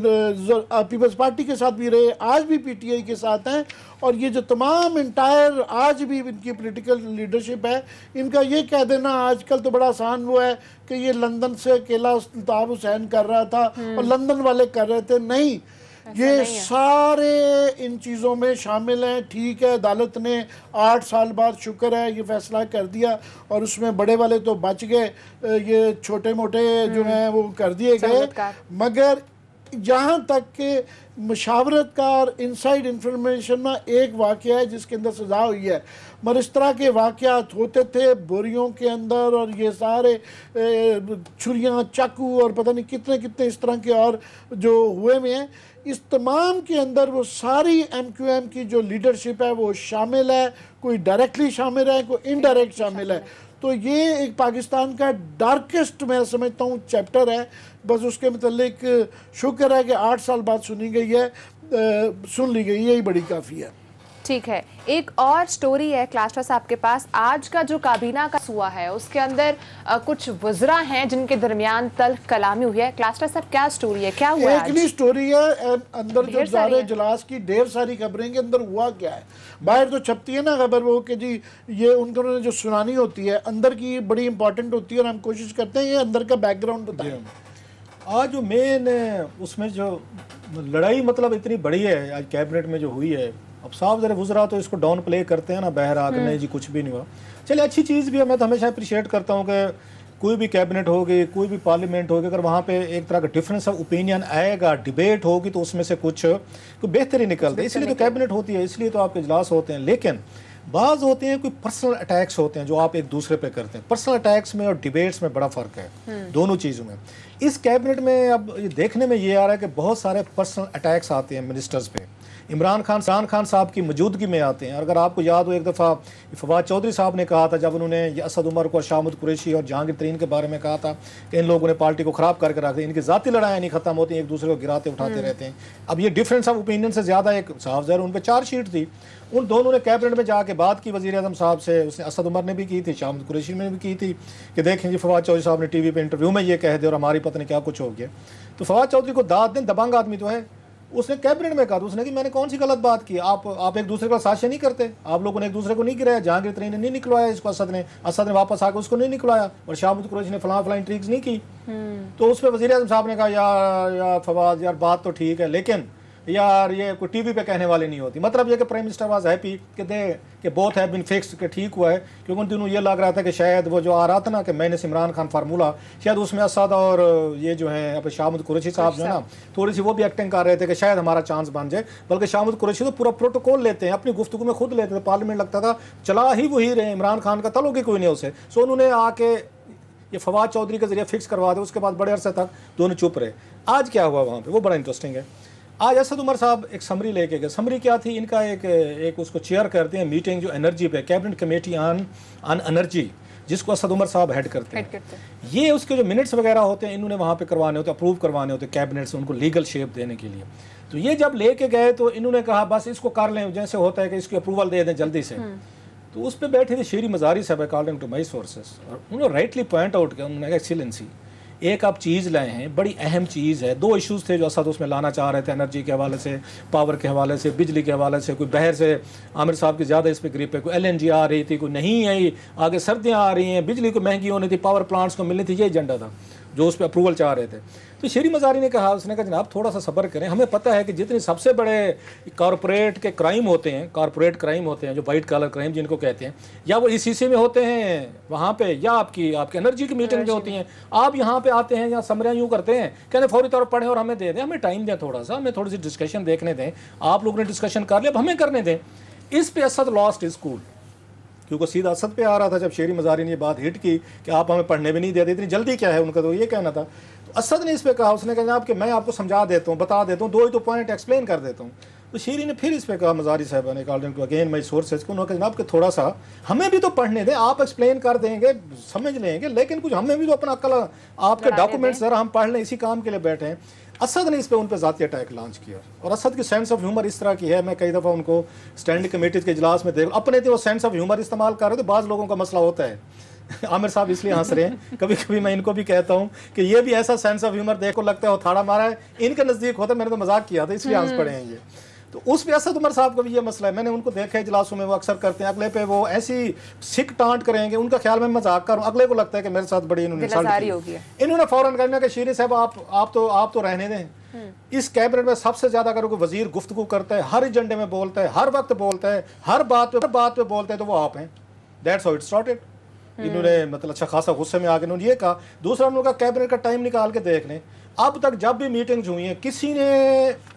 पीपल्स पार्टी के साथ भी रहे, आज भी PTI के साथ हैं। और ये जो तमाम इंटायर आज भी इनकी पॉलिटिकल लीडरशिप है, इनका ये कह देना आजकल तो बड़ा आसान हुआ है कि ये लंदन से अकेला अल्ताफ़ हुसैन कर रहा था और लंदन वाले कर रहे थे। नहीं, ये सारे इन चीज़ों में शामिल हैं। ठीक है, अदालत ने 8 साल बाद शुक्र है ये फैसला कर दिया, और उसमें बड़े वाले तो बच गए, ये छोटे मोटे जो हैं वो कर दिए गए। मगर यहाँ तक कि मुशावरत का और इनसाइड इंफॉर्मेशन में एक वाक़या है जिसके अंदर सज़ा हुई है, मगर इस तरह के वाक़यात होते थे बोरियों के अंदर, और ये सारे छुरियाँ, चाकू और पता नहीं कितने कितने इस तरह के और जो हुए हुए हैं। इस तमाम के अंदर वो सारी MQM की जो लीडरशिप है वो शामिल है, कोई डायरेक्टली शामिल है, कोई इनडायरेक्ट शामिल है। तो ये एक पाकिस्तान का डार्केस्ट मैं समझता हूँ चैप्टर है। बस उसके मतलब शुक्र है कि 8 साल बाद सुन ली गई है, यही बड़ी काफ़ी है। ठीक है, एक और स्टोरी है क्लास्टा साहब के पास। आज का जो काबीना का हुआ है उसके अंदर कुछ वज़रा हैं जिनके दरमियान तल्ख कलामी हुई है। क्लास्टा साहब, क्या स्टोरी है, क्या हुआ? एक नहीं स्टोरी है, अंदर जो ज़ारे इजलास की ढेर सारी खबरें के अंदर हुआ क्या है। बाहर तो छपती है ना खबर वो कि जी ये उन्होंने जो सुनानी होती है, अंदर की बड़ी इंपॉर्टेंट होती है, और हम कोशिश करते हैं ये अंदर का बैकग्राउंड बताएं। आज जो मेन उसमें जो लड़ाई मतलब इतनी बड़ी है आज कैबिनेट में जो हुई है अब साहब ज़रा वुज़रा तो इसको डाउन प्ले करते हैं ना, बहरा कि नहीं जी कुछ भी नहीं हुआ। चलिए अच्छी चीज़ भी है, मैं तो हमेशा अप्रिशिएट करता हूँ कि कोई भी कैबिनेट होगी, कोई भी पार्लियामेंट होगी, अगर वहाँ पे एक तरह का डिफरेंस ऑफ ओपिनियन आएगा, डिबेट होगी, तो उसमें से कुछ बेहतरी निकलती है। इसलिए तो कैबिनेट होती है, इसलिए तो आपके इजलास होते हैं। लेकिन बाज़ होते हैं कोई पर्सनल अटैक्स होते हैं जो आप एक दूसरे पे करते हैं। पर्सनल अटैक्स में और डिबेट्स में बड़ा फ़र्क है, दोनों चीज़ों में। इस कैबिनेट में अब ये देखने में ये आ रहा है कि बहुत सारे पर्सनल अटैक्स आते हैं मिनिस्टर्स पे, इमरान खान साहब की मौजूदगी में आते हैं। अगर आपको याद हो, एक दफ़ा फवाद चौधरी साहब ने कहा था, जब उन्होंने ये असद उमर को, शामुद कुरैशी और जहांगीर तरीन के बारे में कहा था कि इन लोगों ने पार्टी को ख़राब करके रख दिया, इनकी ज़ाती लड़ाइयाँ नहीं ख़त्म होती, एक दूसरे को गिराते उठाते रहते हैं। अब ये डिफरेंस ऑफ ओपिनियन से ज़्यादा एक साहब ज़र उन पर चार्जशीट थी, उन दोनों ने कैबिनेट में जाके बात की वज़ीर आज़म साहब से। उसने असद उमर ने भी की थी, शामुद कुरैशी ने भी की थी कि देखें जी फवाद चौधरी साहब ने टीवी पे इंटरव्यू में ये कह दिया और हमारी पता नहीं क्या कुछ हो गया। तो फवाद चौधरी को दाद दें, दबंग आदमी तो है, उसने कैबिनेट में कहा, तो उसने कि मैंने कौन सी गलत बात की, आप एक दूसरे का साजिश नहीं करते, आप लोगों ने एक दूसरे को नहीं गिराया, जहांगीर तरीन ने नहीं निकलवाया इसको, असद ने वापस आकर उसको नहीं निकलवाया, और शामुद कुरैशी ने फलां इंट्रिग्स नहीं की। तो उस पर वज़ीर आज़म साहब ने कहा यार फवाद, यार बात तो ठीक है, लेकिन यार ये कोई टीवी पे कहने वाली नहीं होती। मतलब ये कि प्राइम मिनिस्टर वाज हैप्पी कि बोथ हैव बीन फिक्स्ड, कि ठीक हुआ है, क्योंकि उन दिनों ये लग रहा था कि शायद वो जो आ रहा था ना कि मैंने इमरान खान फार्मूला, शायद उसमें असद और ये जो है अब शामुद कुरैशी साहब जो है ना, थोड़ी सी वो भी एक्टिंग कर रहे थे कि शायद हमारा चांस बन जाए। बल्कि शामुद कुरैशी तो पूरा प्रोटोकॉल लेते हैं, अपनी गुफ्तगू में खुद लेते थे, पार्लियामेंट लगता था चला ही वही रहे, इमरान खान का तल्लुक ही कोई नहीं उसे। सो उन्होंने आके ये फवाद चौधरी के जरिए फिक्स करवा दे, उसके बाद बड़े अरसे तक दोनों चुप रहे। आज क्या हुआ वहाँ पे, वो बड़ा इंटरेस्टिंग है। आज असद उमर साहब एक समरी लेके गए। समरी क्या थी इनका, एक उसको चेयर करते हैं मीटिंग जो एनर्जी पे, कैबिनेट कमेटी ऑन एनर्जी, जिसको असद उमर साहब हेड करते हैं। ये उसके जो मिनट्स वगैरह होते हैं इन्होंने वहाँ पे करवाने होते, अप्रूव करवाने होते कैबिनेट से, उनको लीगल शेप देने के लिए। तो ये जब लेके गए तो इन्होंने कहा बस इसको कर लें, जैसे होता है कि इसकी अप्रूवल दे दें जल्दी से। तो उस पर बैठे थे शेरी मजारी साहब, अकॉर्डिंग टू माई सोर्सेस, और उन्होंने राइटली पॉइंट आउट किया, उन्होंने एक्सीलेंसी एक आप चीज़ लाए हैं, बड़ी अहम चीज़ है। दो इश्यूज़ थे जो असद उसमें लाना चाह रहे थे, एनर्जी के हवाले से, पावर के हवाले से, बिजली के हवाले से। कोई बहर से आमिर साहब की ज़्यादा इस पर ग्रिप है, कोई LNG आ रही थी, कोई नहीं आई, आगे सर्दियाँ आ रही हैं, बिजली को महंगी होनी थी, पावर प्लांट्स को मिलनी थी, ये एजेंडा था जो उस पर अप्रूवल चाह रहे थे। तो शेरी मजारी ने कहा, उसने कहा जनाब थोड़ा सा सब्र करें, हमें पता है कि जितने सबसे बड़े कॉरपोरेट के क्राइम होते हैं, कॉरपोरेट क्राइम होते हैं जो वाइट कॉलर क्राइम जिनको कहते हैं, या वो ECC में होते हैं वहाँ पे, या आपकी एनर्जी की मीटिंग जो होती हैं, आप यहाँ पे आते हैं या समरियाँ यूँ करते हैं, कहते फौरी तौर पर पढ़ें और हमें दे दें, हमें टाइम दें थोड़ा सा, हमें थोड़ी सी डिस्कशन देखने दें, आप लोगों ने डिस्कशन कर लिया अब हमें करने दें। इस पे असद लॉस्ट इज कूल, क्योंकि सीधा असद पे आ रहा था जब शेरी मजारी ने ये बात हिट की कि आप हमें पढ़ने भी नहीं देते, इतनी जल्दी क्या है, उनका तो ये कहना था। तो असद ने इस पे कहा, उसने कहा जनाब कि मैं आपको समझा देता हूँ, बता देता हूँ, दो ही तो पॉइंट एक्सप्लेन कर देता हूँ। तो शेरी ने फिर इस पे कहा, मजारी साहब ने, according to again my sources को, उन्होंने कहा जनाब कि थोड़ा सा हमें भी तो पढ़ने दें, आप एक्सप्लेन कर देंगे समझ लेंगे, लेकिन कुछ हमें भी तो अपना अक्ल, आपके डॉक्यूमेंट्स ज़रा हम पढ़ लें, इसी काम के लिए बैठे हैं। असद ने इस पे उन पे ज़ाती अटैक लॉन्च किया, और असद की सेंस ऑफ ह्यूमर इस तरह की है, मैं कई दफ़ा उनको स्टैंडिंग कमेटी के इजलास में देख, अपने थे वो सेंस ऑफ ह्यूमर इस्तेमाल कर रहे थे, बाज़ लोगों का मसला होता है आमिर साहब इसलिए हंस रहे हैं, कभी कभी मैं इनको भी कहता हूँ कि ये भी ऐसा सेंस ऑफ ह्यूमर देखो लगता है थाड़ा मारा है, इनके नज़दीक होता है, मैंने तो मजाक किया था इसलिए हंस पड़े हैं ये। तो उस पे असद उमर साहब का भी ये मसला है, मैंने उनको देखा है इजलासों में, वो अक्सर करते हैं, अगले पे वो ऐसी सिक टांट करेंगे, उनका ख्याल में मजाक करूँ, अगले को लगता है कि मेरे साथ बड़ी इन्होंने इन्होंने फौरन कहना कि शेरी साहब आप तो रहने दें। इस कैबिनेट में सबसे ज्यादा अगर कोई वजीर गुफ्तगू करता है, हर एजेंडे में बोलता है, हर वक्त बोलता है, हर बात पे बोलता है, तो वो आप हैं। That's how it started. इन्होंने मतलब अच्छा खासा गुस्से में आके इन्होंने ये कहा। दूसरा उन्होंने कहा कैबिनेट का टाइम निकाल के देख लें, अब तक जब भी मीटिंग्स हुई हैं किसी ने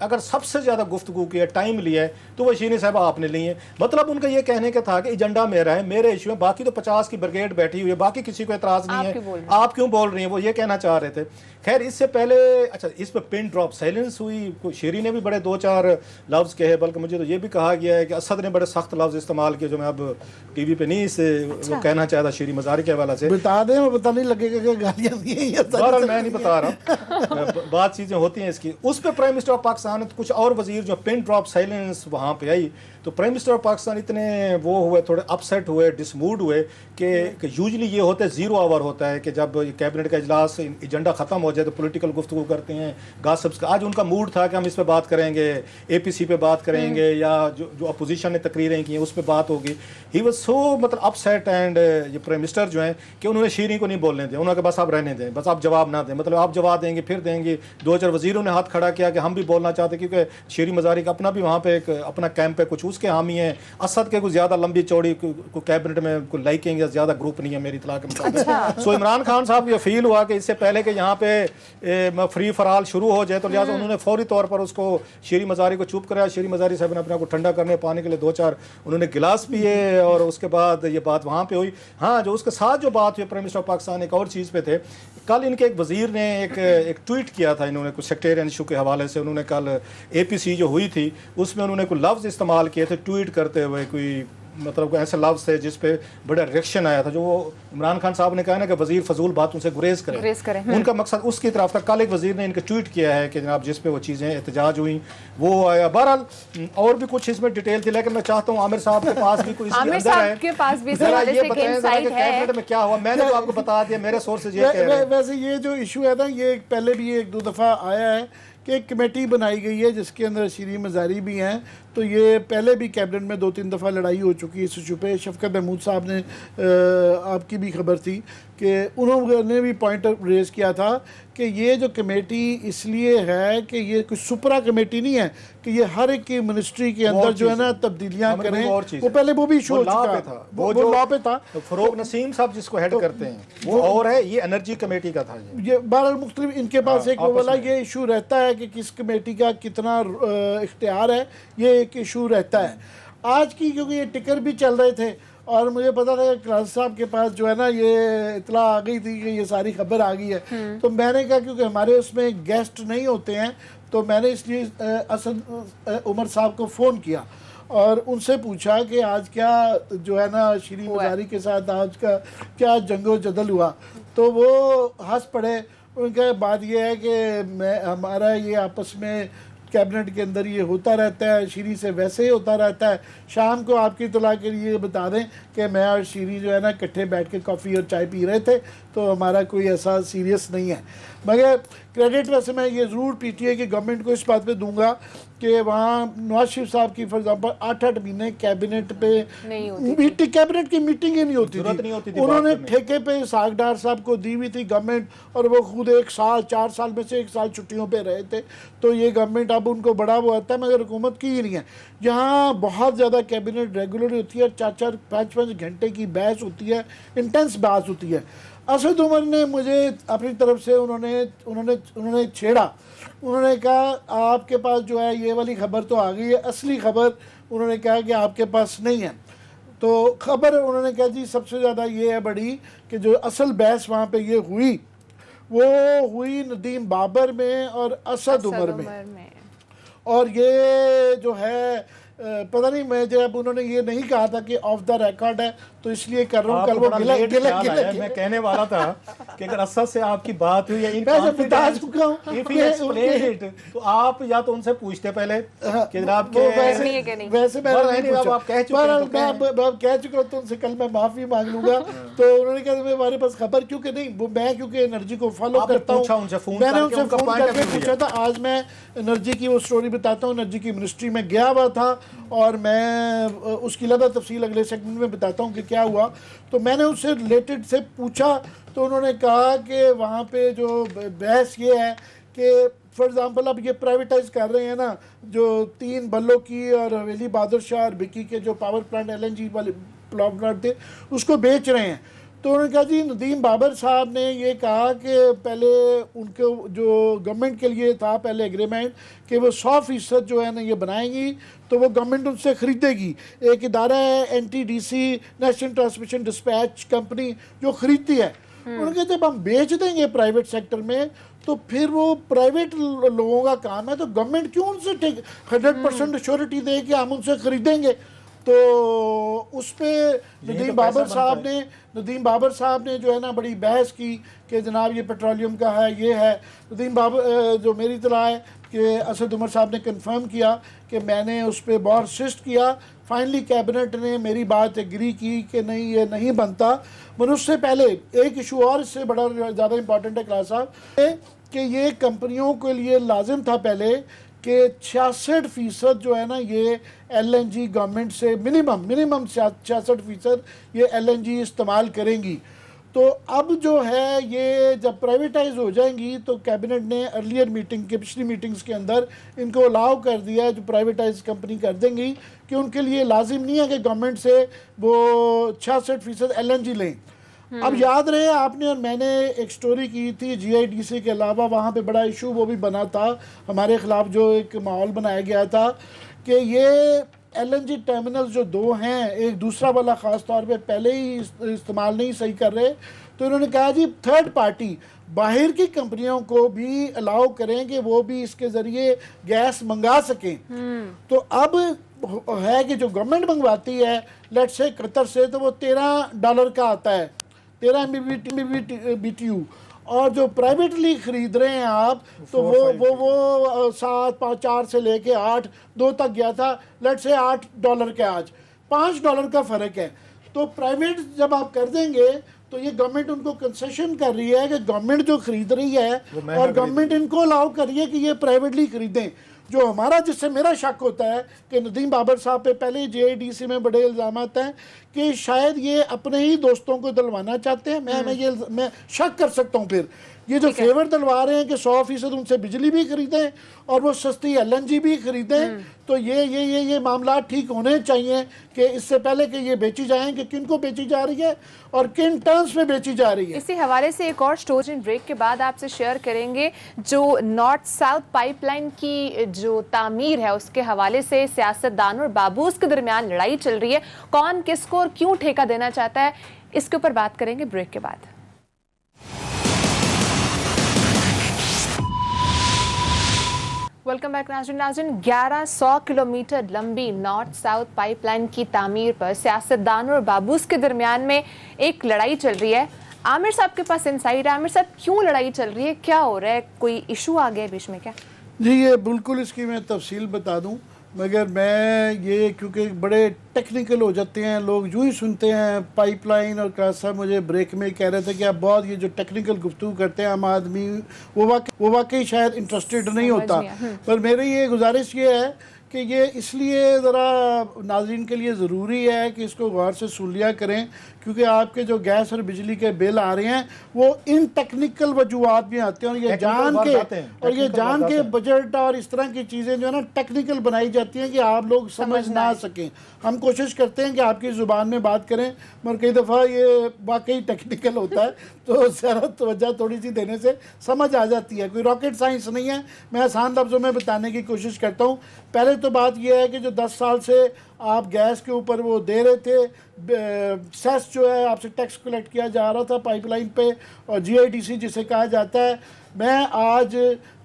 अगर सबसे ज़्यादा गुफ्तगू की है, टाइम लिया है, तो वो शीनी साहब आपने ली है। मतलब उनका ये कहने का था कि एजेंडा मेरा है, मेरे इशू है, बाकी तो 50 की ब्रिगेड बैठी हुई है, बाकी किसी को एतराज़ नहीं है, आप क्यों बोल रही हैं, वो ये कहना चाह रहे थे। खैर इससे पहले अच्छा इस पर पिन ड्रॉप साइलेंस हुई, शेरी ने भी बड़े 2-4 लफ्ज़ कहे, बल्कि मुझे तो ये भी कहा गया है कि असद ने बड़े सख्त लफ्ज़ इस्तेमाल किए जो मैं अब टीवी पे नहीं इसे वो कहना चाहता शेरी मजारी के हवाले से। बता दें, पता नहीं लगेगा कि गालियाँ दी हैं, बहरहाल मैं नहीं बता रहा, बात चीज़ें होती हैं इसकी। उस पर प्राइम मिनिस्टर ऑफ पाकिस्तान कुछ और वजीर जो पिन ड्रॉप साइलेंस वहाँ पे आई, तो प्राइम मिनिस्टर ऑफ पाकिस्तान इतने वो हुए, थोड़े अपसेट हुए, डिसमूड हुए कि यूजली ये होता है 0 आवर होता है कि जब कैबिनेट का इजलास एजेंडा ख़त्म हो जाए तो पॉलिटिकल गुफ्तगू करते हैं, गॉसिप्स का। आज उनका मूड था कि हम इस पे बात करेंगे, APC पे बात करेंगे, या जो अपोजिशन ने तकरीरें की हैं उस पर बात होगी। ही वाज सो मतलब अपसेट, एंड ये प्राइम मिनिस्टर जो हैं कि उन्होंने शीरी को नहीं बोलने दें, उन्होंने कहा बस आप रहने दें, बस आप जवाब ना दें, मतलब आप जवाब देंगे फिर देंगे। 2-4 वजीरों ने हाथ खड़ा किया कि हम भी बोलना चाहते, क्योंकि शीरी मजारी का अपना भी वहाँ पे एक अपना कैंप है, कुछ उसके हामी हैं। असद के कुछ ज़्यादा लंबी चौड़ी कैबिनेट में कोई लाइकिंग या ज़्यादा ग्रुप नहीं है मेरी इतला के मुताबिक। सो इमरान खान साहब ये फील हुआ कि इससे पहले कि यहाँ पे फ्री फराल शुरू हो जाए, तो लिहाजा उन्होंने फौरी तौर पर उसको शीरी मजारी को चुप कराया। शीरी मजारी साहब ने अपने को ठंडा करने पाने के लिए 2-4 उन्होंने गिलास पिए और उसके बाद ये बात वहाँ पे हुई। हाँ, जो उसके साथ जो बात हुई प्राइम मिनिस्टर ऑफ पाकिस्तान एक और चीज़ पे थे। कल इनके एक वजीर ने एक ट्वीट किया था, इन्होंने कुछ सेक्टेरियन इशू के हवाले से। उन्होंने कल APC जो हुई थी उसमें उन्होंने कोई लफ्ज़ इस्तेमाल किए थे ट्वीट करते हुए, कोई मतलब ऐसे लफ्ज़ थे जिस पे बड़ा रिएक्शन आया था। जो वो इमरान खान साहब ने कहा ना कि वजीर फजूल बातों से गुरेज करें, उनका मकसद उसकी तरफ था। कल एक वजीर ने इनके ट्वीट किया है कि जनाब जिस पे वो चीज़ें एहतजाज हुई वो आया। बहरहाल और भी कुछ इसमें डिटेल थी, लेकिन मैं चाहता हूँ आमिर साहब के पास भी कोई कैबिनेट में क्या हुआ। मैंने तो आपको बता दिया, मेरे सोर्सेज ये कह रहे हैं। वैसे ये जो इशू है ना, ये पहले भी 1-2 दफ़ा आया है कि एक कमेटी बनाई गई है जिसके अंदर शीरी मजारी भी हैं। तो ये पहले भी कैबिनेट में 2-3 दफ़ा लड़ाई हो चुकी है इस इशू पे। शफकत महमूद साहब ने आपकी भी खबर थी कि उन्होंने भी पॉइंट रेज़ किया था कि ये जो कमेटी इसलिए है कि ये कोई सुपरा कमेटी नहीं है कि ये हर एक की मिनिस्ट्री के अंदर जो है ना तब्दीलियाँ करें। वो पहले वो भी इशू हो चुका था, वो लॉ पे था। फरोग नसीम साहब जिसको हेड करते हैं वो और है, ये एनर्जी कमेटी का था। ये बहरहाल मुख्तलिफ इनके पास एक वाला ये इशू रहता है कि किस कमेटी का कितना इख्तियार है, ये एक इशू रहता है। आज की क्योंकि ये टिकर भी चल रहे थे और मुझे पता था कि क्लास साहब के पास जो है ना ये इतला आ गई थी कि ये सारी खबर आ गई है, तो मैंने कहा क्योंकि हमारे उसमें गेस्ट नहीं होते हैं तो मैंने इसलिए असद उमर साहब को फ़ोन किया और उनसे पूछा कि आज क्या जो है ना शीरी मजारी के साथ आज का क्या जंगो जदल हुआ। तो वो हंस पड़े। उनका बात ये है कि हमारा ये आपस में कैबिनेट के अंदर ये होता रहता है, शीरी से वैसे ही होता रहता है। शाम को आपकी इत्तला के लिए बता दें कि मैं और शीरी जो है ना इकट्ठे बैठ के कॉफ़ी और चाय पी रहे थे, तो हमारा कोई ऐसा सीरियस नहीं है। मगर क्रेडिट वैसे मैं ये ज़रूर PTA की गवर्नमेंट को इस बात पे दूंगा कि वहाँ नवाज शरीफ साहब की फॉर एग्जाम्पल 8-8 महीने कैबिनेट पे कैबिनेट की मीटिंग ही नहीं होती थी। उन्होंने ठेके पे इसहाक डार साहब को दी हुई थी गवर्नमेंट और वो खुद 1 साल 4 साल में से 1 साल छुट्टियों पे रहे थे। तो ये गवर्नमेंट अब उनको बड़ा वो आता है मगर हुकूमत की ही नहीं है। जहाँ बहुत ज़्यादा कैबिनेट रेगुलर होती है, 4-4 5-5 घंटे की बहस होती है, इंटेंस बहस होती है। असद उमर ने मुझे अपनी तरफ से उन्होंने छेड़ा। उन्होंने कहा आपके पास जो है ये वाली खबर तो आ गई है, असली खबर उन्होंने कहा कि आपके पास नहीं है। तो खबर उन्होंने कहा जी सबसे ज़्यादा ये है बड़ी कि जो असल बहस वहाँ पे ये हुई वो हुई नदीम बाबर में और असद उमर में। और ये जो है पता नहीं मैं जब उन्होंने ये नहीं कहा था कि ऑफ द रिकॉर्ड है तो इसलिए कर रहा हूँ। कल वो गिला मैं कहने वाला था कि अगर असद से आपकी बात हुई है बता चुका हूँ तो आप या तो उनसे पूछते पहले कि जनाब वैसे आप कह चुका हूँ तो उनसे कल मैं माफी मांग लूंगा। तो उन्होंने कहा हमारे पास खबर क्योंकि नहीं, मैं क्योंकि एनर्जी को फॉलो करता हूँ, मैंने उनसे फोन करके पूछा था। आज मैं एनर्जी की वो स्टोरी बताता हूँ। एनर्जी की मिनिस्ट्री में गया हुआ था और मैं उसकी ज़्यादा तफसील अगले सेगमेंट में बताता हूँ कि क्या हुआ। तो मैंने उससे रिलेटेड से पूछा तो उन्होंने कहा कि वहाँ पे जो बहस ये है कि फॉर एग्ज़ाम्पल अब ये प्राइवेटाइज कर रहे हैं ना, जो 3 बल्लों की और हवेली बहादुर शाह और बिकी के जो पावर प्लांट LNG वाले पावर प्लांट थे उसको बेच रहे हैं। तो उन्होंने कहा जी नदीम बाबर साहब ने ये कहा कि पहले उनको जो गवर्नमेंट के लिए था पहले एग्रीमेंट कि वो 100% जो है ना ये बनाएंगी तो वो गवर्नमेंट उनसे ख़रीदेगी। एक इदारा है NTDC national transmission dispatch company जो ख़रीदती है। उन्होंने कहा जब हम बेच देंगे प्राइवेट सेक्टर में तो फिर वो प्राइवेट लोगों का काम है, तो गवर्नमेंट क्यों उनसे 100% श्योरिटी दे कि हम उनसे ख़रीदेंगे। तो उस पर नदीम बाबर साहब ने जो है ना बड़ी बहस की कि जनाब ये पेट्रोलियम का है, ये है। नदीम बाबर जो मेरी इत्तला है कि असद उमर साहब ने कंफर्म किया कि मैंने उस पर बहुत इंसिस्ट किया। फाइनली कैबिनेट ने मेरी बात एग्री की कि नहीं ये नहीं बनता। मगर उससे पहले एक इशू और इससे बड़ा ज़्यादा इंपॉर्टेंट है क्लास साहब कि ये कंपनियों के लिए लाजिम था पहले कि 66% जो है ना ये LNG गवर्नमेंट से मिनिमम 66% ये LNG इस्तेमाल करेंगी। तो अब जो है ये जब प्राइवेटाइज हो जाएंगी तो कैबिनेट ने अर्लियर मीटिंग के पिछली मीटिंग्स के अंदर इनको अलाउ कर दिया है, जो प्राइवेटाइज कंपनी कर देंगी, कि उनके लिए लाजिम नहीं है कि गवर्नमेंट से वो 66% LNG लें। अब याद रहे आपने और मैंने एक स्टोरी की थी GIDC के अलावा, वहाँ पे बड़ा इशू वो भी बना था हमारे ख़िलाफ़, जो एक माहौल बनाया गया था कि ये LNG टर्मिनल जो 2 हैं, एक दूसरा वाला ख़ास तौर पे पहले ही इस्तेमाल नहीं सही कर रहे, तो इन्होंने कहा जी थर्ड पार्टी बाहर की कंपनियों को भी अलाउ करें कि वो भी इसके ज़रिए गैस मंगा सकें। तो अब है कि जो गवर्नमेंट मंगवाती है लेट्स से कतर से, तो वो $13 का आता है, 13 MMBTU, और जो प्राइवेटली ख़रीद रहे हैं आप तो वो 7, 5, 4 से लेके 8, 2 तक गया था, लेट्स से $8 के, आज $5 का फ़र्क है। तो प्राइवेट जब आप कर देंगे तो ये गवर्नमेंट उनको कंसेशन कर रही है कि गवर्नमेंट जो खरीद रही है और गवर्नमेंट इनको अलाउ कर रही है कि ये प्राइवेटली खरीदें। जो हमारा, जिससे मेरा शक होता है कि नदीम बाबर साहब पे पहले JIDC में बड़े इल्ज़ाम हैं कि शायद ये अपने ही दोस्तों को दिलवाना चाहते हैं। मैं शक कर सकता हूँ फिर ये जो फेवर दिलवा रहे हैं कि 100% उनसे बिजली भी खरीदें और वो सस्ती LNG भी खरीदें, तो ये मामला ठीक होने चाहिए कि इससे पहले कि ये बेची जाएं कि किनको बेची जा रही है और किन टर्म्स में बेची जा रही है। इसी हवाले से एक और स्टोरी ब्रेक के बाद आपसे शेयर करेंगे, जो नॉर्थ साउथ पाइपलाइन की जो तामीर है उसके हवाले से सियासतदान और बाबूस के दरमियान लड़ाई चल रही है, कौन किसको और क्यों ठेका देना चाहता है, इसके ऊपर बात करेंगे ब्रेक के बाद। वेलकम बैक नाज़रीन। 1100 किलोमीटर लंबी नॉर्थ साउथ पाइपलाइन की तामीर पर सियासतदान और बाबूस के दरमियान में एक लड़ाई चल रही है। आमिर साहब के पास इनसाइड है। आमिर साहब, क्यों लड़ाई चल रही है, क्या हो रहा है, कोई इशू आ गया बीच में क्या? जी ये बिल्कुल इसकी मैं तफसील बता दूं, मगर मैं ये क्योंकि बड़े टेक्निकल हो जाते हैं लोग, यूँ ही सुनते हैं पाइपलाइन, और काश साहब मुझे ब्रेक में कह रहे थे कि आप बहुत ये जो टेक्निकल गुफ्तगू करते हैं आम आदमी वो वाकई शायद इंटरेस्टेड नहीं होता। पर मेरी ये गुजारिश ये है कि ये इसलिए ज़रा नाज़रीन के लिए ज़रूरी है कि इसको गौर से सुन लिया करें, क्योंकि आपके जो गैस और बिजली के बिल आ रहे हैं वो इन टेक्निकल वजूहात में आते हैं, और ये जान के बजट और इस तरह की चीज़ें जो है ना टेक्निकल बनाई जाती हैं कि आप लोग समझ ना सकें। हम कोशिश करते हैं कि आपकी ज़ुबान में बात करें, मगर कई दफ़ा ये वाकई टेक्निकल होता है, तो ज़रा तवज्जो थोड़ी सी देने से समझ आ जाती है। कोई रॉकेट साइंस नहीं है, मैं आसान लफ्ज़ों में बताने की कोशिश करता हूँ। पहले तो बात यह है कि जो 10 साल से आप गैस के ऊपर वो दे रहे थे, सेस जो है आपसे टैक्स कलेक्ट किया जा रहा था पाइपलाइन पे, और GIDC जिसे कहा जाता है। मैं आज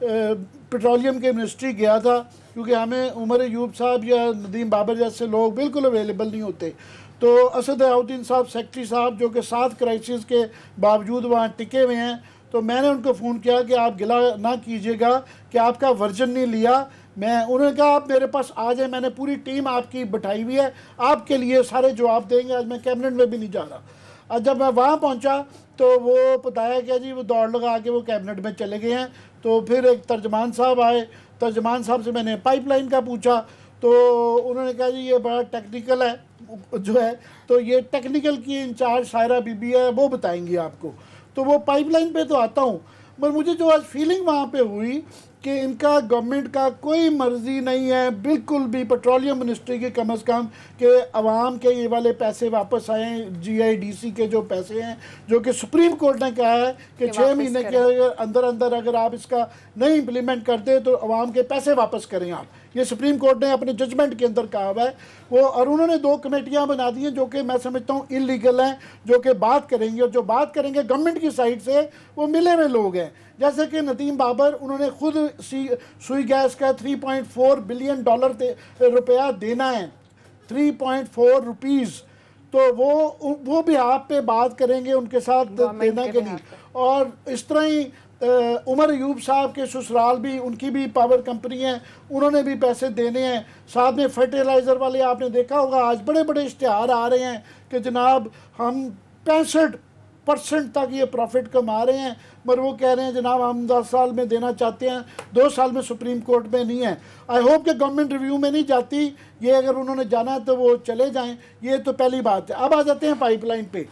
पेट्रोलियम के मिनिस्ट्री गया था, क्योंकि हमें उमर अयूब साहब या नदीम बाबर जैसे लोग बिल्कुल अवेलेबल नहीं होते। तो असद अलाउद्दीन साहब सेक्रेटरी साहब जो कि 7 क्राइसिस के बावजूद वहाँ टिके हुए हैं, तो मैंने उनको फ़ोन किया कि आप गिला ना कीजिएगा कि आपका वर्जन नहीं लिया। उन्होंने कहा आप मेरे पास आ जाए, मैंने पूरी टीम आपकी बिठाई हुई है, आपके लिए सारे जवाब देंगे। आज मैं कैबिनेट में भी नहीं जा रहा। आज जब मैं वहाँ पहुँचा तो वो बताया कि जी वो दौड़ लगा के वो कैबिनेट में चले गए हैं। तो फिर एक तर्जमान साहब आए, तर्जमान साहब से मैंने पाइपलाइन का पूछा, तो उन्होंने कहा जी ये बड़ा टेक्निकल है जो है, तो ये टेक्निकल की इंचार्ज सायरा बीबी है, वो बताएंगी आपको। तो वो पाइपलाइन पे तो आता हूँ, मगर मुझे जो आज फीलिंग वहाँ पे हुई कि इनका गवर्नमेंट का कोई मर्जी नहीं है बिल्कुल भी, पेट्रोलियम मिनिस्ट्री के कम अज़ कम कि अवाम के ये वाले पैसे वापस आएँ, GIDC के जो पैसे हैं, जो कि सुप्रीम कोर्ट ने कहा है कि 6 महीने के अंदर अगर आप इसका नहीं इम्प्लीमेंट करते तो अवाम के पैसे वापस करें आप। ये सुप्रीम कोर्ट ने अपने जजमेंट के अंदर कहा हुआ है वो, और उन्होंने 2 कमेटियां बना दी हैं जो कि मैं समझता हूँ इलीगल हैं, जो कि बात करेंगे, और जो बात करेंगे गवर्नमेंट की साइड से वो मिले हुए लोग हैं। जैसे कि नदीम बाबर, उन्होंने खुद सुई गैस का $3.4 बिलियन रुपया देना है, 3.4 रुपीज़, तो वो भी आप पे बात करेंगे उनके साथ देना के लिए। और इस तरह ही उमर अयूब साहब के ससुराल भी, उनकी भी पावर कंपनी है, उन्होंने भी पैसे देने हैं। साथ में फर्टिलाइज़र वाले आपने देखा होगा आज बड़े बड़े इश्तिहार आ रहे हैं कि जनाब हम 65% तक ये प्रॉफिट कमा रहे हैं, मगर वो कह रहे हैं जनाब हम 10 साल में देना चाहते हैं, 2 साल में सुप्रीम कोर्ट में नहीं है। आई होप कि गवर्नमेंट रिव्यू में नहीं जाती ये, अगर उन्होंने जाना है तो वो चले जाएं। ये तो पहली बात है। अब आ जाते हैं पाइपलाइन पे।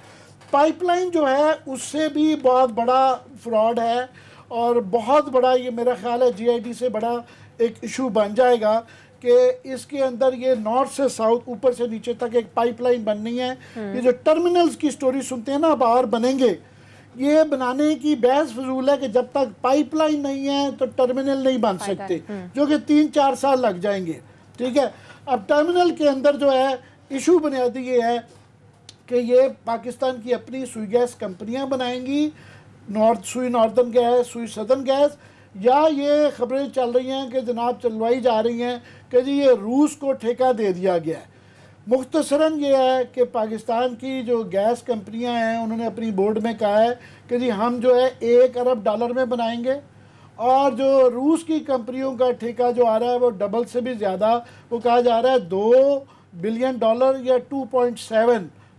पाइपलाइन जो है उससे भी बहुत बड़ा फ्रॉड है और बहुत बड़ा, ये मेरा ख्याल है जीआईडी से बड़ा एक इशू बन जाएगा कि इसके अंदर ये नॉर्थ से साउथ, ऊपर से नीचे तक एक पाइपलाइन बननी है। ये जो टर्मिनल्स की स्टोरी सुनते हैं ना, अब और बनेंगे, ये बनाने की बहस फजूल है कि जब तक पाइपलाइन नहीं है तो टर्मिनल नहीं बन सकते, जो कि 3-4 साल लग जाएंगे। ठीक है, अब टर्मिनल के अंदर जो है इशू बुनियादी ये है कि ये पाकिस्तान की अपनी सुई गैस कंपनियां बनाएंगी, सुई नॉर्दर्न गैस, सुई सदर्न गैस, या ये खबरें चल रही हैं कि जनाब चलवाई जा रही हैं कि जी ये रूस को ठेका दे दिया गया है। मुख्तसरन ये है कि पाकिस्तान की जो गैस कंपनियां हैं उन्होंने अपनी बोर्ड में कहा है कि जी हम जो है $1 अरब में बनाएंगे, और जो रूस की कंपनियों का ठेका जो आ रहा है वो डबल से भी ज़्यादा, वो कहा जा रहा है $2 बिलियन या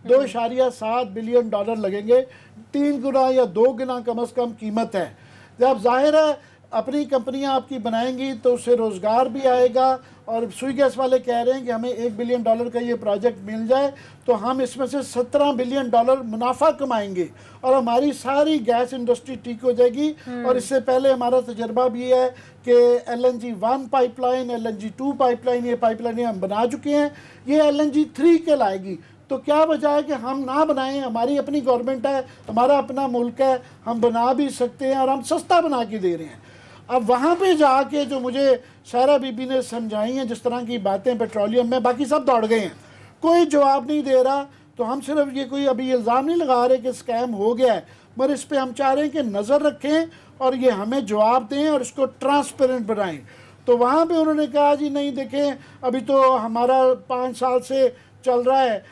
2.7 बिलियन डॉलर लगेंगे। 3 गुना या 2 गुना कम अज़ कम कीमत है। जब जाहिर है अपनी कंपनियां आपकी बनाएंगी तो उससे रोज़गार भी आएगा, और सुई गैस वाले कह रहे हैं कि हमें $1 बिलियन का ये प्रोजेक्ट मिल जाए तो हम इसमें से $17 बिलियन मुनाफा कमाएंगे और हमारी सारी गैस इंडस्ट्री ठीक हो जाएगी। और इससे पहले हमारा तजर्बा भी है कि LNG 1 पाइपलाइन, LNG 2 पाइपलाइन, ये पाइपलाइनें हम बना चुके हैं, ये LNG 3 के लाएगी। तो क्या वजह है कि हम ना बनाएं? हमारी अपनी गवर्नमेंट है, हमारा अपना मुल्क है, हम बना भी सकते हैं और हम सस्ता बना के दे रहे हैं। अब वहाँ पे जाके जो मुझे सारा बीबी ने समझाई हैं जिस तरह की बातें पेट्रोलियम में, बाकी सब दौड़ गए हैं, कोई जवाब नहीं दे रहा। तो हम सिर्फ ये कोई अभी इल्ज़ाम नहीं लगा रहे कि स्कैम हो गया है, मगर इस पर हम चाह रहे हैं कि नज़र रखें और ये हमें जवाब दें और इसको ट्रांसपेरेंट बनाएं। तो वहाँ पे उन्होंने कहा जी नहीं देखें, अभी तो हमारा 5 साल से चल रहा है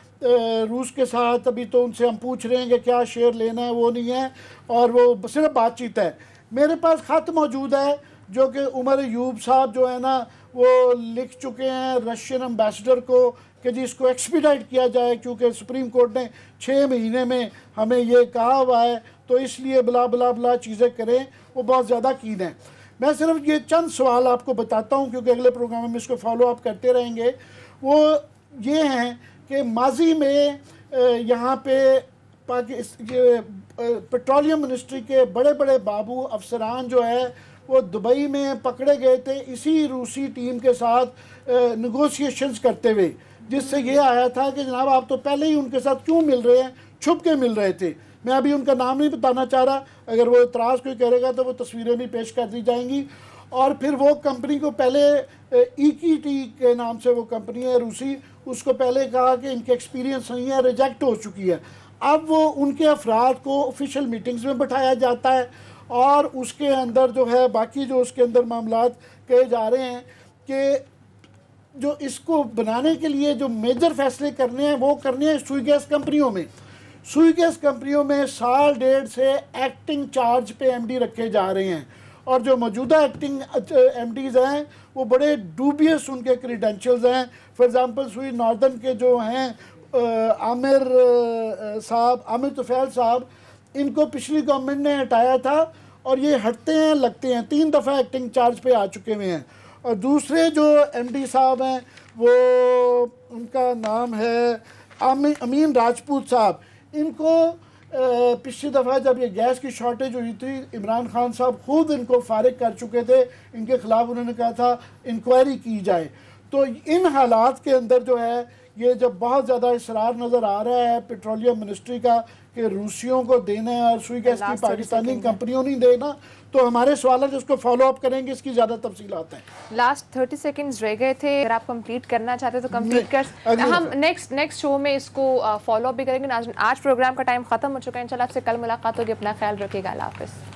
रूस के साथ, अभी तो उनसे हम पूछ रहे हैं कि क्या शेयर लेना है, वो नहीं है, और वो सिर्फ बातचीत है। मेरे पास ख़त मौजूद है जो कि उमर अयूब साहब जो है ना वो लिख चुके हैं रशियन एम्बेसडर को कि जी इसको एक्सपीडाइट किया जाए, क्योंकि सुप्रीम कोर्ट ने 6 महीने में हमें ये कहा हुआ है, तो इसलिए बला बला बला चीज़ें करें। वो बहुत ज़्यादा कीन है। मैं सिर्फ ये चंद सवाल आपको बताता हूँ क्योंकि अगले प्रोग्राम में इसको फॉलो अप करते रहेंगे। वो ये हैं कि माजी में यहाँ पे पेट्रोलियम मिनिस्ट्री के बड़े बड़े बाबू अफसरान जो है वो दुबई में पकड़े गए थे इसी रूसी टीम के साथ नेगोशिएशंस करते हुए, जिससे ये आया था कि जनाब आप तो पहले ही उनके साथ क्यों मिल रहे हैं, छुप के मिल रहे थे। मैं अभी उनका नाम नहीं बताना चाह रहा, अगर वो इतराज़ कोई करेगा तो वो तस्वीरें भी पेश कर दी जाएंगी। और फिर वो कंपनी को पहले EQT के नाम से वो कंपनी है रूसी, उसको पहले कहा कि इनके एक्सपीरियंस नहीं है, रिजेक्ट हो चुकी है। अब वो उनके अफराद को ऑफिशियल मीटिंग्स में बैठाया जाता है और उसके अंदर जो है बाकी जो उसके अंदर मामलात कहे जा रहे हैं कि जो इसको बनाने के लिए जो मेजर फैसले करने हैं वो करने हैं सुई गैस कंपनियों में। सुई गैस कंपनियों में 1.5 से एक्टिंग चार्ज पे MD रखे जा रहे हैं, और जो मौजूदा एक्टिंग MDs हैं वो बड़े डूबियस उनके क्रीडेंशियल्स हैं। फॉर एग्ज़ाम्पल सुई नॉर्दर्न के जो हैं आमिर तुफैल साहब, इनको पिछली गवर्नमेंट ने हटाया था और ये हटते हैं लगते हैं 3 दफ़ा एक्टिंग चार्ज पे आ चुके हुए हैं। और दूसरे जो MD साहब हैं वो उनका नाम है अमीन राजपूत साहब, इनको पिछली दफ़ा जब ये गैस की शॉर्टेज हुई थी इमरान खान साहब खुद इनको फारिग कर चुके थे, इनके ख़िलाफ़ उन्होंने कहा था इंक्वायरी की जाए। तो इन हालात के अंदर जो है ये जब बहुत ज़्यादा इसरार नज़र आ रहा है पेट्रोलियम मिनिस्ट्री का कि रूसियों को देना है और सुई गैस की पाकिस्तानी कंपनियों नहीं देना, तो हमारे सवाल है जिसको फॉलो अप करेंगे, इसकी ज़्यादा तफसीलात हैं। लास्ट 30 सेकंड्स रह गए थे, अगर आप कंप्लीट करना चाहते तो कंप्लीट कर, हम नेक्स्ट शो में इसको फॉलो अप भी करेंगे। आज प्रोग्राम का टाइम ख़त्म हो चुका है, इंशाल्लाह आपसे कल मुलाकात होगी। अपना ख्याल रखिएगा, अल्लाह हाफ़िज़।